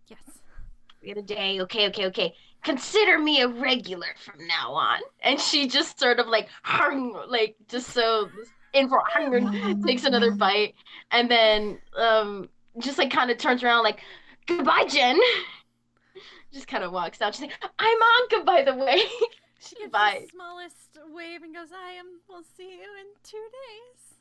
Yes.
Every other day. Okay. Consider me a regular from now on. And she just sort of like just so in for takes another bite, and then just like kind of turns around like, goodbye, Jen. Just kind of walks out. She's like, I'm Anka, by the way.
She gives
Bye.
the smallest wave and goes, we'll see you in 2 days.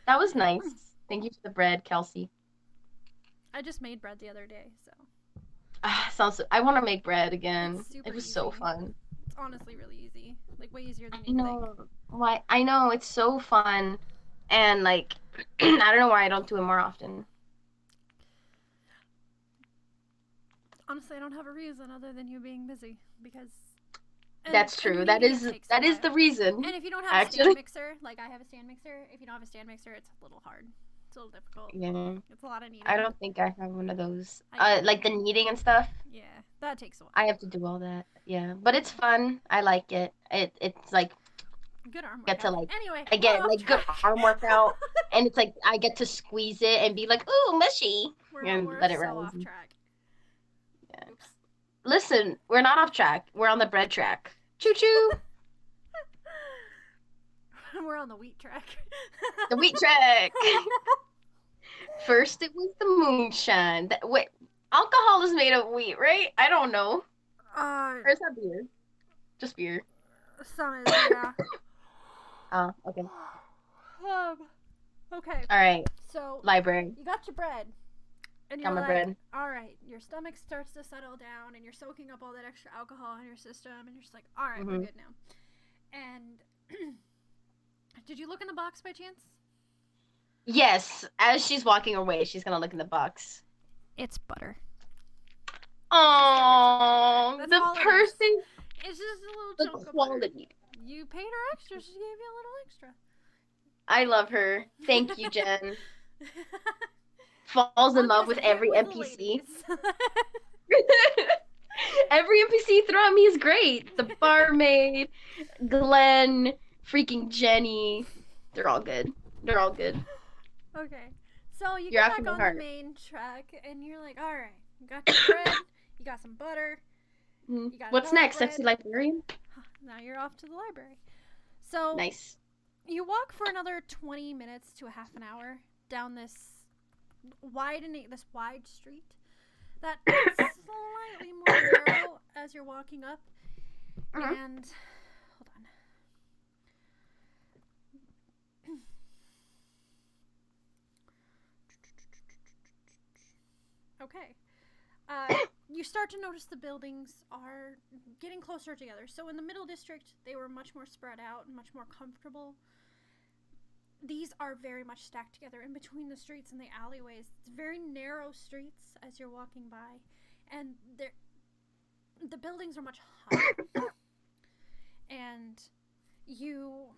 That was nice. Thank you for the bread, Kelsey.
I just made bread the other day, so.
I want to make bread again. It was
easy.
so fun.
It's honestly really easy. Like, way easier than you think.
Why? I know, it's so fun. And, like, I don't know why I don't do it more often.
Honestly, I don't have a reason other than you being busy, because...
That's true. That is the reason.
And if you don't have a stand mixer, like I have a stand mixer, if you don't have a stand mixer, it's a little hard. It's a little difficult.
Yeah.
It's a lot of kneading.
I don't think I have one of those. Like the kneading and stuff.
Yeah, that takes a while.
I have to do all that. Yeah, but it's fun. I like it. It's like
good arm workout.
Get to like
anyway.
I get like good arm workout, and it's like I get to squeeze it and be like, ooh, mushy, and let it rise.
Off track.
Yeah. Oops. Listen, we're not off track. We're on the bread track. Choo choo.
We're on the wheat track.
The wheat track. First, it was the moonshine. Wait, alcohol is made of wheat, right? I don't know. Or is that beer? Just beer.
Some is, yeah.
Oh, okay.
Okay.
All right.
So,
library.
You got your bread. And
got my bread.
All right, your stomach starts to settle down, and you're soaking up all that extra alcohol in your system, and you're just like, all right, we're good now. And did you look in the box by chance?
Yes. As she's walking away, she's gonna look in the box.
It's butter.
Oh, the person.
It's just a little chunk of butter. You paid her extra. She gave you a little extra.
I love her. Thank you, Jen. Falls in love with every NPC. Every NPC throughout me is great. The barmaid, Glenn, freaking Jenny. They're all good.
Okay. So you get back on the main track, and you're like, all right, you got your bread, you got some butter. You got
What's next? Sexy librarian?
Now you're off to the library. So
nice.
You walk for another 20 minutes to a half an hour down this wide street that is slightly more narrow as you're walking up. And hold on. Okay. You start to notice the buildings are getting closer together. So in the middle district, they were much more spread out and much more comfortable. These are very much stacked together in between the streets and the alleyways. It's very narrow streets as you're walking by. And the buildings are much higher. And you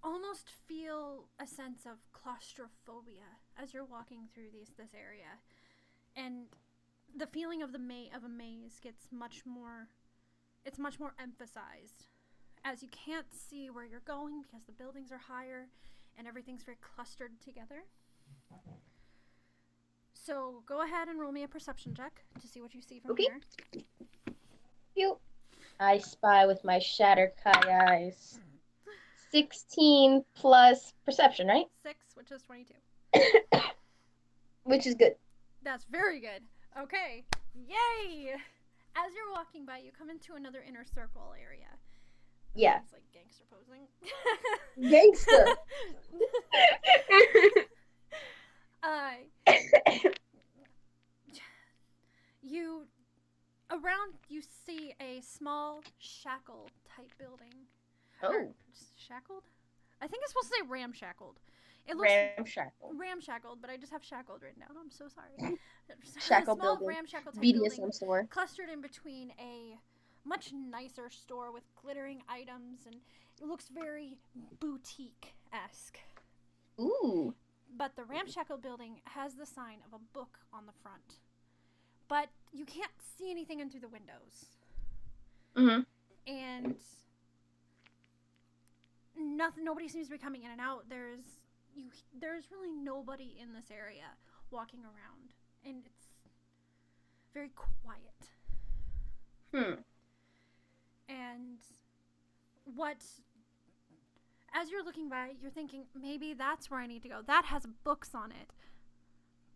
almost feel a sense of claustrophobia as you're walking through this area. And the feeling of a maze gets much more emphasized, as you can't see where you're going because the buildings are higher and everything's very clustered together. So go ahead and roll me a perception check to see what you see from here.
You. I spy with my Shadar-Kai eyes. 16 plus perception, right?
6, which is 22.
Which is good.
That's very good. Okay. Yay! As you're walking by, you come into another inner circle area.
Yeah.
It's like gangster posing.
Gangster!
You see a small shackle type building.
Oh.
Shackled? I think it's supposed to say ramshackled. It looks ramshackled, but I just have shackled written down. I'm so sorry.
Shackle
a small
building.
Ramshackle type
BDSM
building
store.
clustered in between a much nicer store with glittering items, and it looks very boutique-esque.
Ooh.
But the ramshackle building has the sign of a book on the front. But you can't see anything in through the windows.
Mm-hmm.
And nobody seems to be coming in and out. There's really nobody in this area walking around, and it's very quiet. And as you're looking by, you're thinking, maybe that's where I need to go. That has books on it.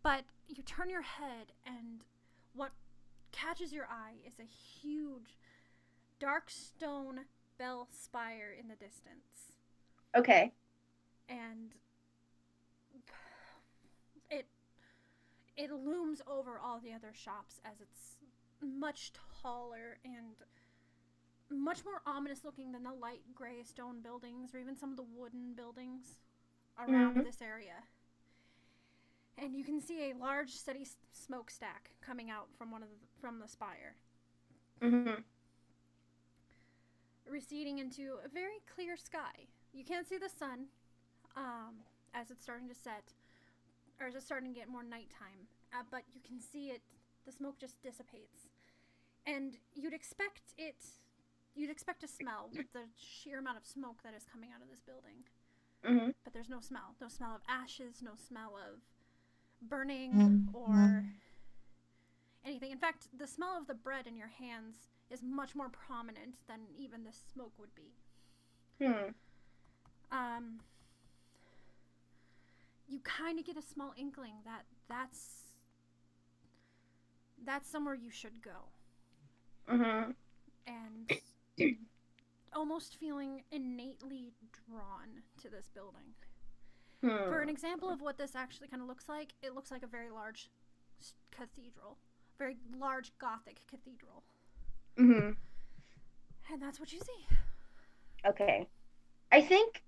But you turn your head, and what catches your eye is a huge dark stone bell spire in the distance.
Okay.
And it looms over all the other shops as it's much taller and much more ominous looking than the light gray stone buildings or even some of the wooden buildings around this area. And you can see a large steady smokestack coming out from the spire.
Mm-hmm.
Receding into a very clear sky. You can't see the sun as it's starting to set, or as it's starting to get more nighttime. But you can see it. The smoke just dissipates, and you'd expect to smell with the sheer amount of smoke that is coming out of this building.
Mm-hmm.
But there's no smell. No smell of ashes. No smell of burning or anything. In fact, the smell of the bread in your hands is much more prominent than even the smoke would be. You kind of get a small inkling that that's somewhere you should go.
Mm-hmm.
And almost feeling innately drawn to this building. For an example of what this actually kind of looks like, it looks like a very large cathedral. Very large Gothic cathedral.
Mm-hmm.
And that's what you see.
Okay. I think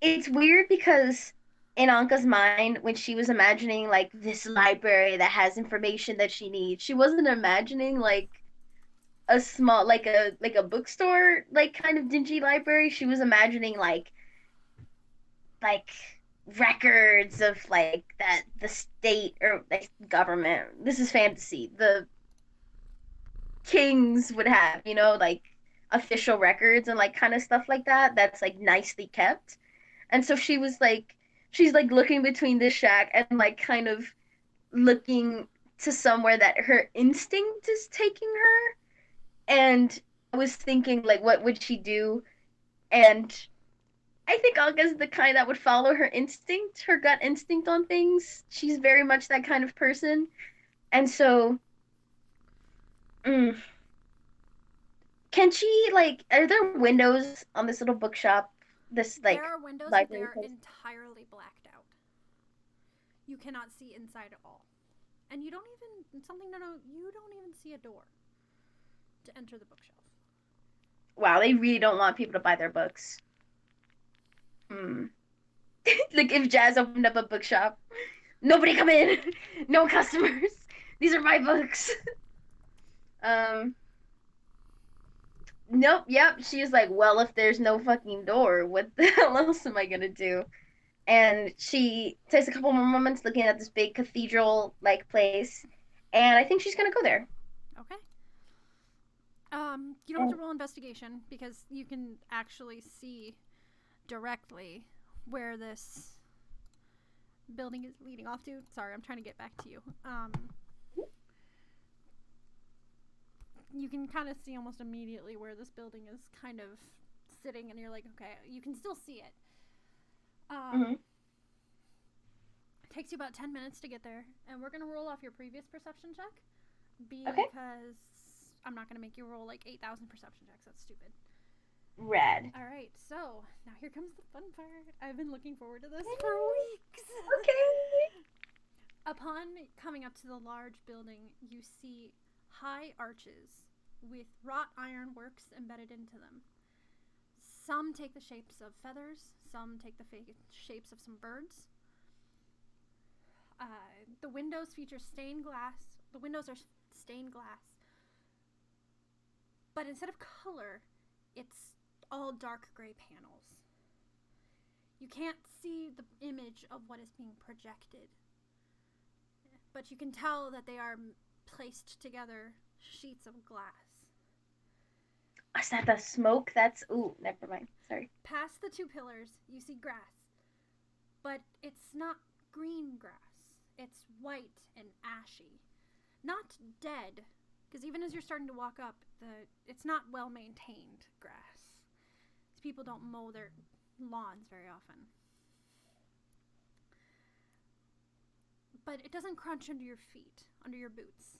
it's weird because in Anka's mind, when she was imagining, like, this library that has information that she needs, she wasn't imagining, like, a small, like a bookstore, like, kind of dingy library. She was imagining, like records of, like, that the state or, like, government, this is fantasy, the kings would have, you know, like, official records and, like, kind of stuff like that that's, like, nicely kept. And so she's like looking between this shack and, like, kind of looking to somewhere that her instinct is taking her. And I was thinking, like, what would she do? And I think Anka's the kind that would follow her instinct, her gut instinct on things. She's very much that kind of person. And so, can she, like, are there windows on this little bookshop? This, like,
there are windows, but they're entirely blacked out. You cannot see inside at all. And you don't even see a door to enter the bookshelf.
Wow, they really don't want people to buy their books. Like, if Jazz opened up a bookshop, nobody come in, no customers,
These are my books. Nope, yep. She's like, well, if there's no fucking door, what the hell else am I gonna do? And she takes a couple more moments looking at this big cathedral-like place, and I think she's gonna go there.
Okay. You don't have to roll investigation because you can actually see directly where this building is leading off to. Sorry, I'm trying to get back to you. You can kind of see almost immediately where this building is kind of sitting, and you're like, okay, you can still see it. It takes you about 10 minutes to get there, and we're going to roll off your previous perception check because I'm not going to make you roll like 8,000 perception checks. That's stupid.
Rad.
All right, so now here comes the fun part. I've been looking forward to this for weeks.
Okay.
Upon coming up to the large building, you see high arches with wrought iron works embedded into them. Some take the shapes of feathers, some take the shapes of some birds. The windows feature stained glass. The windows are stained glass. But instead of color, it's all dark gray panels. You can't see the image of what is being projected, but you can tell that they are placed together sheets of glass.
Is that the smoke? That's... Ooh, never mind. Sorry.
Past the two pillars, you see grass, but it's not green grass. It's white and ashy. Not dead, because even as you're starting to walk up, it's not well-maintained grass. People don't mow their lawns very often. But it doesn't crunch under your feet, under your boots.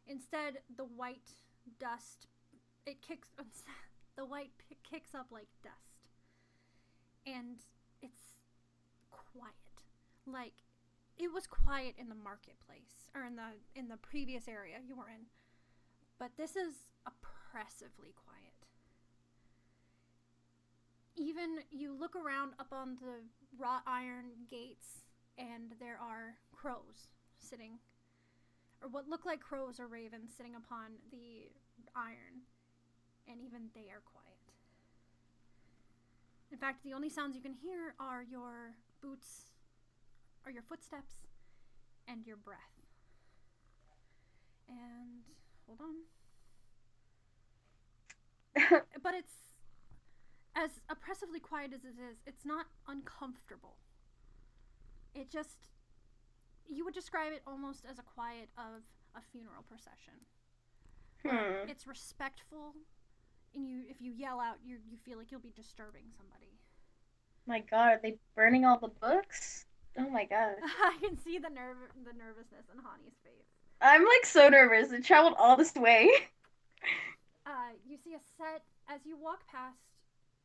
Instead, the white dust, kicks up like dust. And it's quiet. Like, it was quiet in the marketplace, or in the previous area you were in. But this is oppressively quiet. Even you look around up on the wrought iron gates, and there are crows sitting, or what look like crows or ravens sitting upon the iron, and even they are quiet. In fact, the only sounds you can hear are your boots, or your footsteps, and your breath. And hold on. But it's as oppressively quiet as it is, it's not uncomfortable. It just, you would describe it almost as a quiet of a funeral procession. It's respectful, and if you yell out, you feel like you'll be disturbing somebody.
My God, are they burning all the books? Oh my God.
I can see the nervousness in Hani's face.
I'm like so nervous. I traveled all this way.
You see a set, as you walk past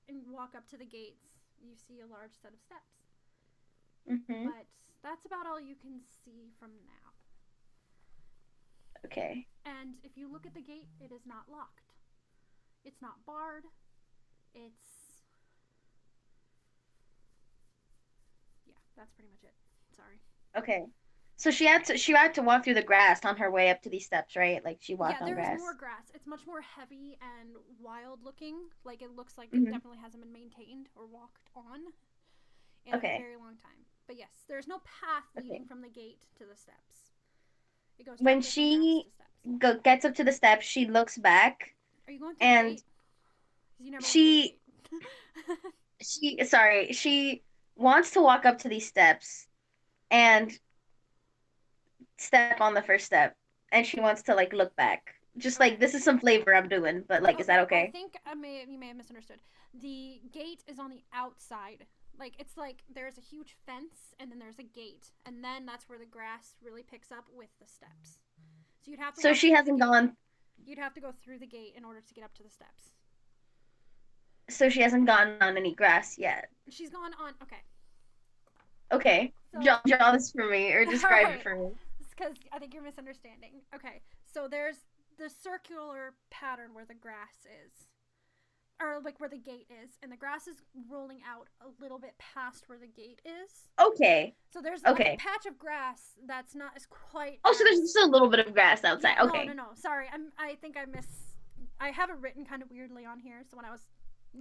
and walk up to the gates, you see a large set of steps.
Mm-hmm.
But that's about all you can see from now.
Okay.
And if you look at the gate, it is not locked. It's not barred. Yeah, that's pretty much it. Sorry.
Okay. So she had to walk through the grass on her way up to these steps, right? Like she walked on grass.
Yeah, there's more grass. It's much more heavy and wild looking. Like it looks like it definitely hasn't been maintained or walked on in a very long time. But yes, there's no path leading from the gate to the steps. It goes
when she gets up to the steps, she looks back.
Are you going through the gate? You never she
wants to walk up to these steps and step on the first step, and she wants to like look back. Just like, this is some flavor I'm doing, but like, is that okay?
I think you may have misunderstood. The gate is on the outside. Like, it's like there's a huge fence, and then there's a gate, and then that's where the grass really picks up with the steps. So you'd have to.
So she hasn't gone.
You'd have to go through the gate in order to get up to the steps.
So she hasn't gone on any grass yet.
She's gone on. Okay.
Okay. So, draw this for me, or describe it for me.
Because I think you're misunderstanding. Okay. So there's the circular pattern where the grass is. or like where the gate is, and the grass is rolling out a little bit past where the gate is.
Okay.
So there's
Okay.
like a patch of grass that's not as quite.
Oh, so there's just a little bit of grass outside.
Yeah,
okay.
No. Sorry, I have it written kind of weirdly on here, so when I was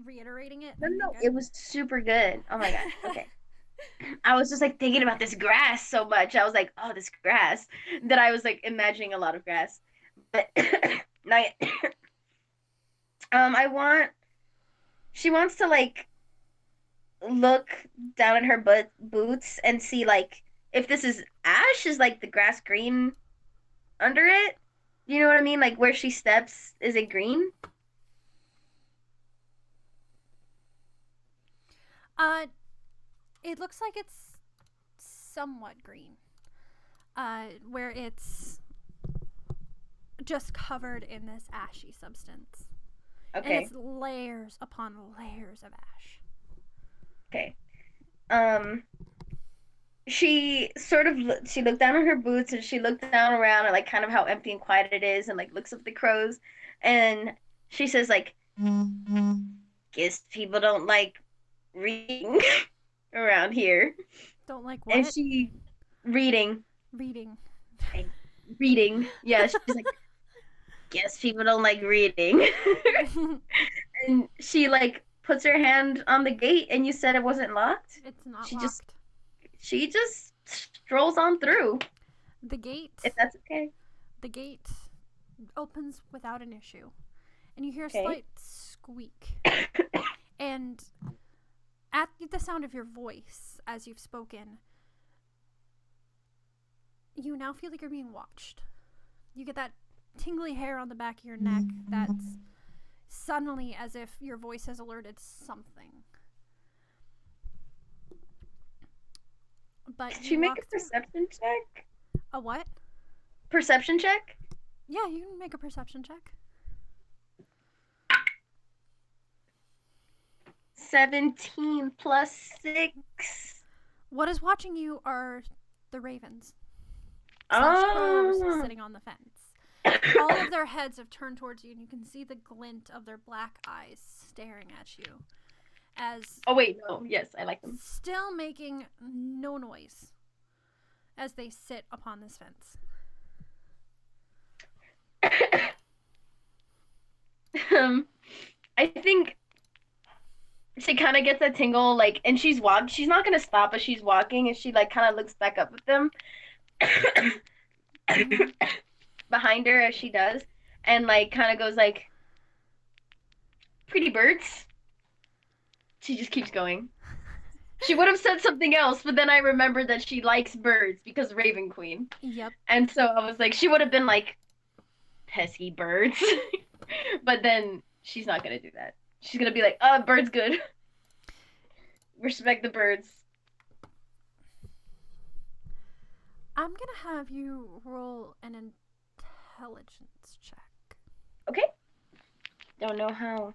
reiterating it,
No, it was super good. Oh my god. Okay. I was just like thinking about this grass so much. I was like, oh, this grass. That I was like imagining a lot of grass. But she wants to like look down at her boots and see like if this is ash, is like the grass green under it. You know what I mean? Like where she steps, is it green?
It looks like it's somewhat green. Where it's just covered in this ashy substance.
Okay.
And it's layers upon layers of ash.
Okay. She looked down on her boots and she looked down around at like kind of how empty and quiet it is and like looks up at the crows and she says like, guess people don't like reading around here.
Don't like what?
And she reading. Yeah, she's like, guess people don't like reading. And she like puts her hand on the gate and you said it wasn't locked?
It's not locked.
She just strolls on through.
The gate.
If that's okay.
The gate opens without an issue. And you hear a slight squeak. And at the sound of your voice, as you've spoken, you now feel like you're being watched. You get that tingly hair on the back of your neck that's suddenly as if your voice has alerted something. But
Did you make a perception check?
A what?
Perception check?
Yeah, you can make a perception check.
17 plus 6.
What is watching you are the ravens.
Oh.
Sitting on the fence. All of their heads have turned towards you, and you can see the glint of their black eyes staring at you.
Oh wait, no. Yes, I like them.
Still making no noise as they sit upon this fence.
I think she kind of gets a tingle, like, and she's not gonna stop, but she's walking, and she like kind of looks back up at them behind her as she does, and like kind of goes like, pretty birds. She just keeps going. She would have said something else, but then I remembered that she likes birds because Raven Queen.
Yep.
And so I was like, she would have been like, pesky birds. But then she's not gonna do that. She's gonna be like, bird's good. Respect the birds.
I'm gonna have you roll an intelligence check.
Okay. Don't know how.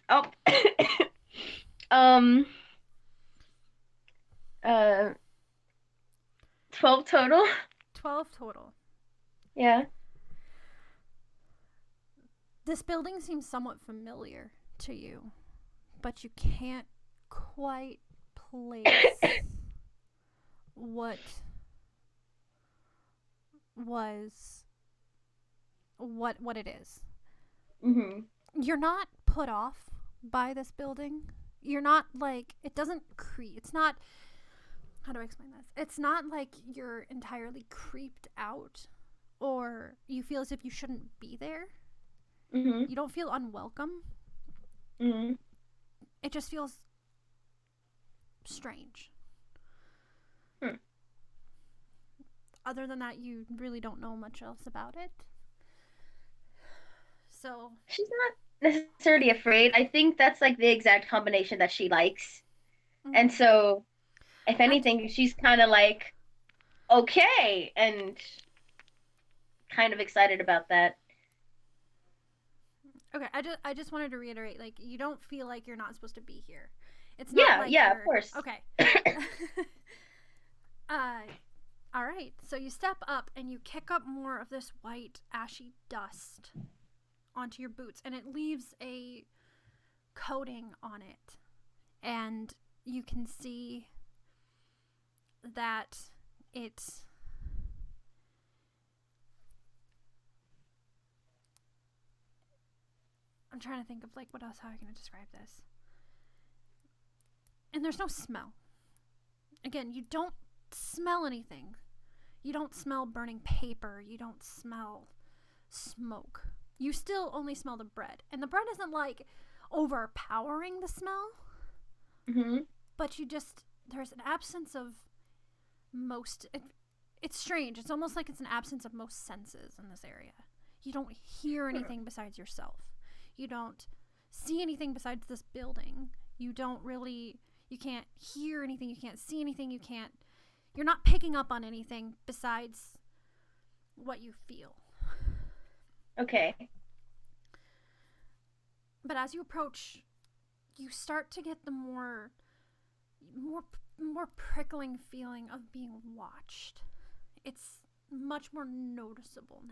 Oh. 12 total.
12 total.
Yeah.
This building seems somewhat familiar to you, but you can't quite place what it is.
Mm-hmm.
You're not put off by this building. You're not like, it doesn't it's not, how do I explain this? It's not like you're entirely creeped out or you feel as if you shouldn't be there.
Mm-hmm.
You don't feel unwelcome.
Mm-hmm.
It just feels strange. Other than that, you really don't know much else about it. So
she's not necessarily afraid. I think that's like the exact combination that she likes. Mm-hmm. And so, if anything, she's kind of like, okay, and kind of excited about that.
Okay, I just wanted to reiterate, like, you don't feel like you're not supposed to be here. It's not
of course.
Okay. All right. So you step up and you kick up more of this white ashy dust onto your boots, and it leaves a coating on it. And you can see that it's I'm trying to think of like what else, how I'm going to describe this. And there's no smell. Again, you don't smell anything. You don't smell burning paper. You don't smell smoke. You still only smell the bread. And the bread isn't like overpowering the smell.
Mm-hmm.
But there's an absence of it's strange. It's almost like it's an absence of most senses in this area. You don't hear anything besides yourself. You don't see anything besides this building. You can't hear anything. You can't see anything. You're not picking up on anything besides what you feel.
Okay.
But as you approach, you start to get the more prickling feeling of being watched. It's much more noticeable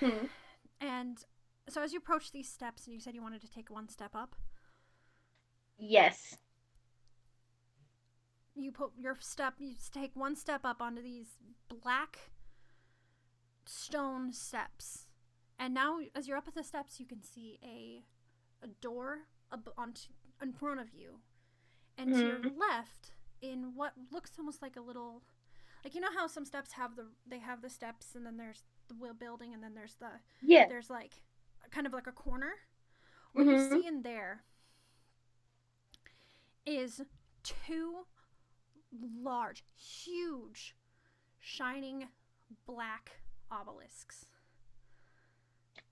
now. And so as you approach these steps, and you said you wanted to take one step up.
Yes.
You take one step up onto these black stone steps. And now, as you're up at the steps, you can see a door in front of you. And to your left, in what looks almost like a little, like, you know how some steps have the steps, and then there's the building, and then there's there's like kind of like a corner. What you see in there is two large, huge, shining black obelisks.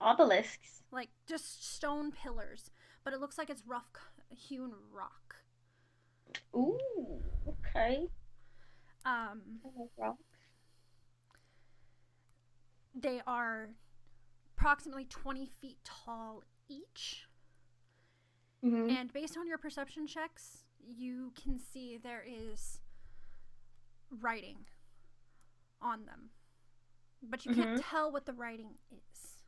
Obelisks?
Like just stone pillars, but it looks like it's rough hewn rock.
Ooh, okay. Rocks.
They are approximately 20 feet tall each. And based on your perception checks, you can see there is writing on them. But you can't tell what the writing is.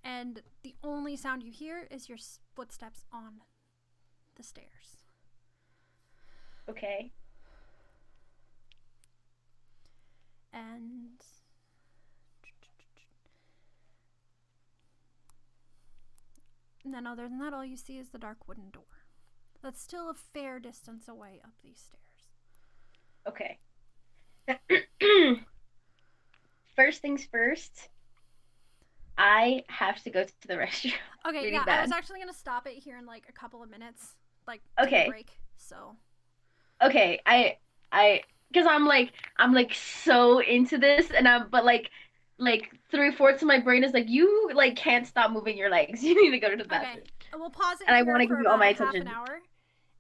And the only sound you hear is your footsteps on the stairs.
Okay.
And then other than that, all you see is the dark wooden door. That's still a fair distance away up these stairs.
Okay. First things first, I have to go to the restroom.
Okay,
really
yeah,
bad.
I was actually going to stop it here in like a couple of minutes. Like,
okay.
take a break, so.
Okay, because I'm like so into this, and but like 3/4 of my brain is like, you like can't stop moving your legs. You need to go to the bathroom.
Okay, we'll pause it
and
here
I want to
for
give you all
about
my
half
attention.
an hour,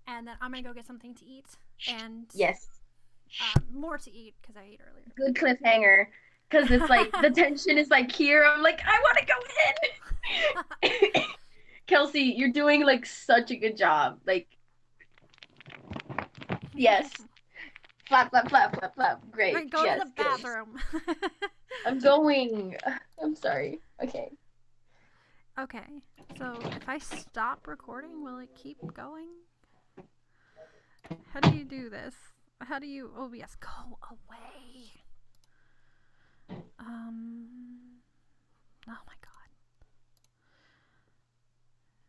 and then I'm gonna go get something to eat, and
yes,
more to eat because I ate earlier.
Good cliffhanger, because it's like the tension is like here. I'm like, I want to go in. Kelsey, you're doing like such a good job. Like, yes. Flap, flap, flap, flap, flap. Great.
Right, go to the bathroom.
I'm going. I'm sorry. Okay.
Okay, so if I stop recording, will it keep going? How do you do this? How do you... Oh, yes, go away. Oh my god.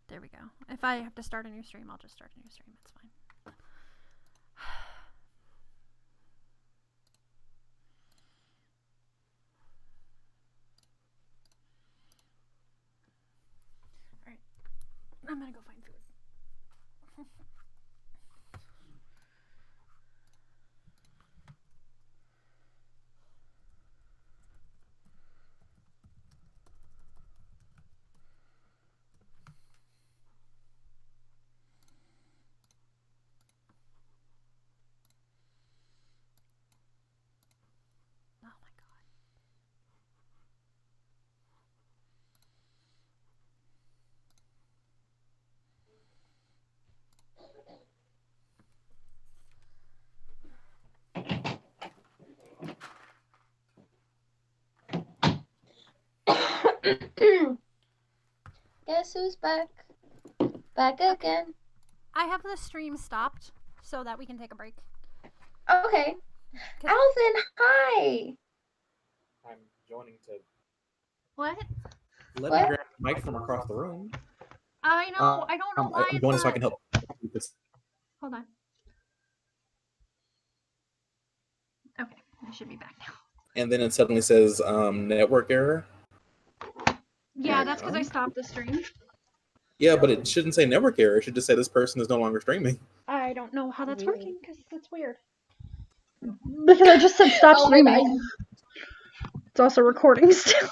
There we go. If I have to start a new stream, I'll just start a new stream. It's fine. Alright. I'm gonna go find food. Oh my god.
Guess who's back? Back again.
I have the stream stopped so that we can take a break.
Okay. Alvin, hi.
I'm joining to
What?
let
What?
me grab the mic from across the room.
I know. I don't know why
I'm
it's
joining
not.
so I can help.
Hold on. Okay, I should be back now.
And then it suddenly says network error.
Yeah, that's because I stopped the stream.
Yeah, but it shouldn't say network error. It should just say this person is no longer streaming.
I don't know how that's
Weird.
working because that's weird. Because I just said stop
Oh my
streaming.
God.
It's also recording still.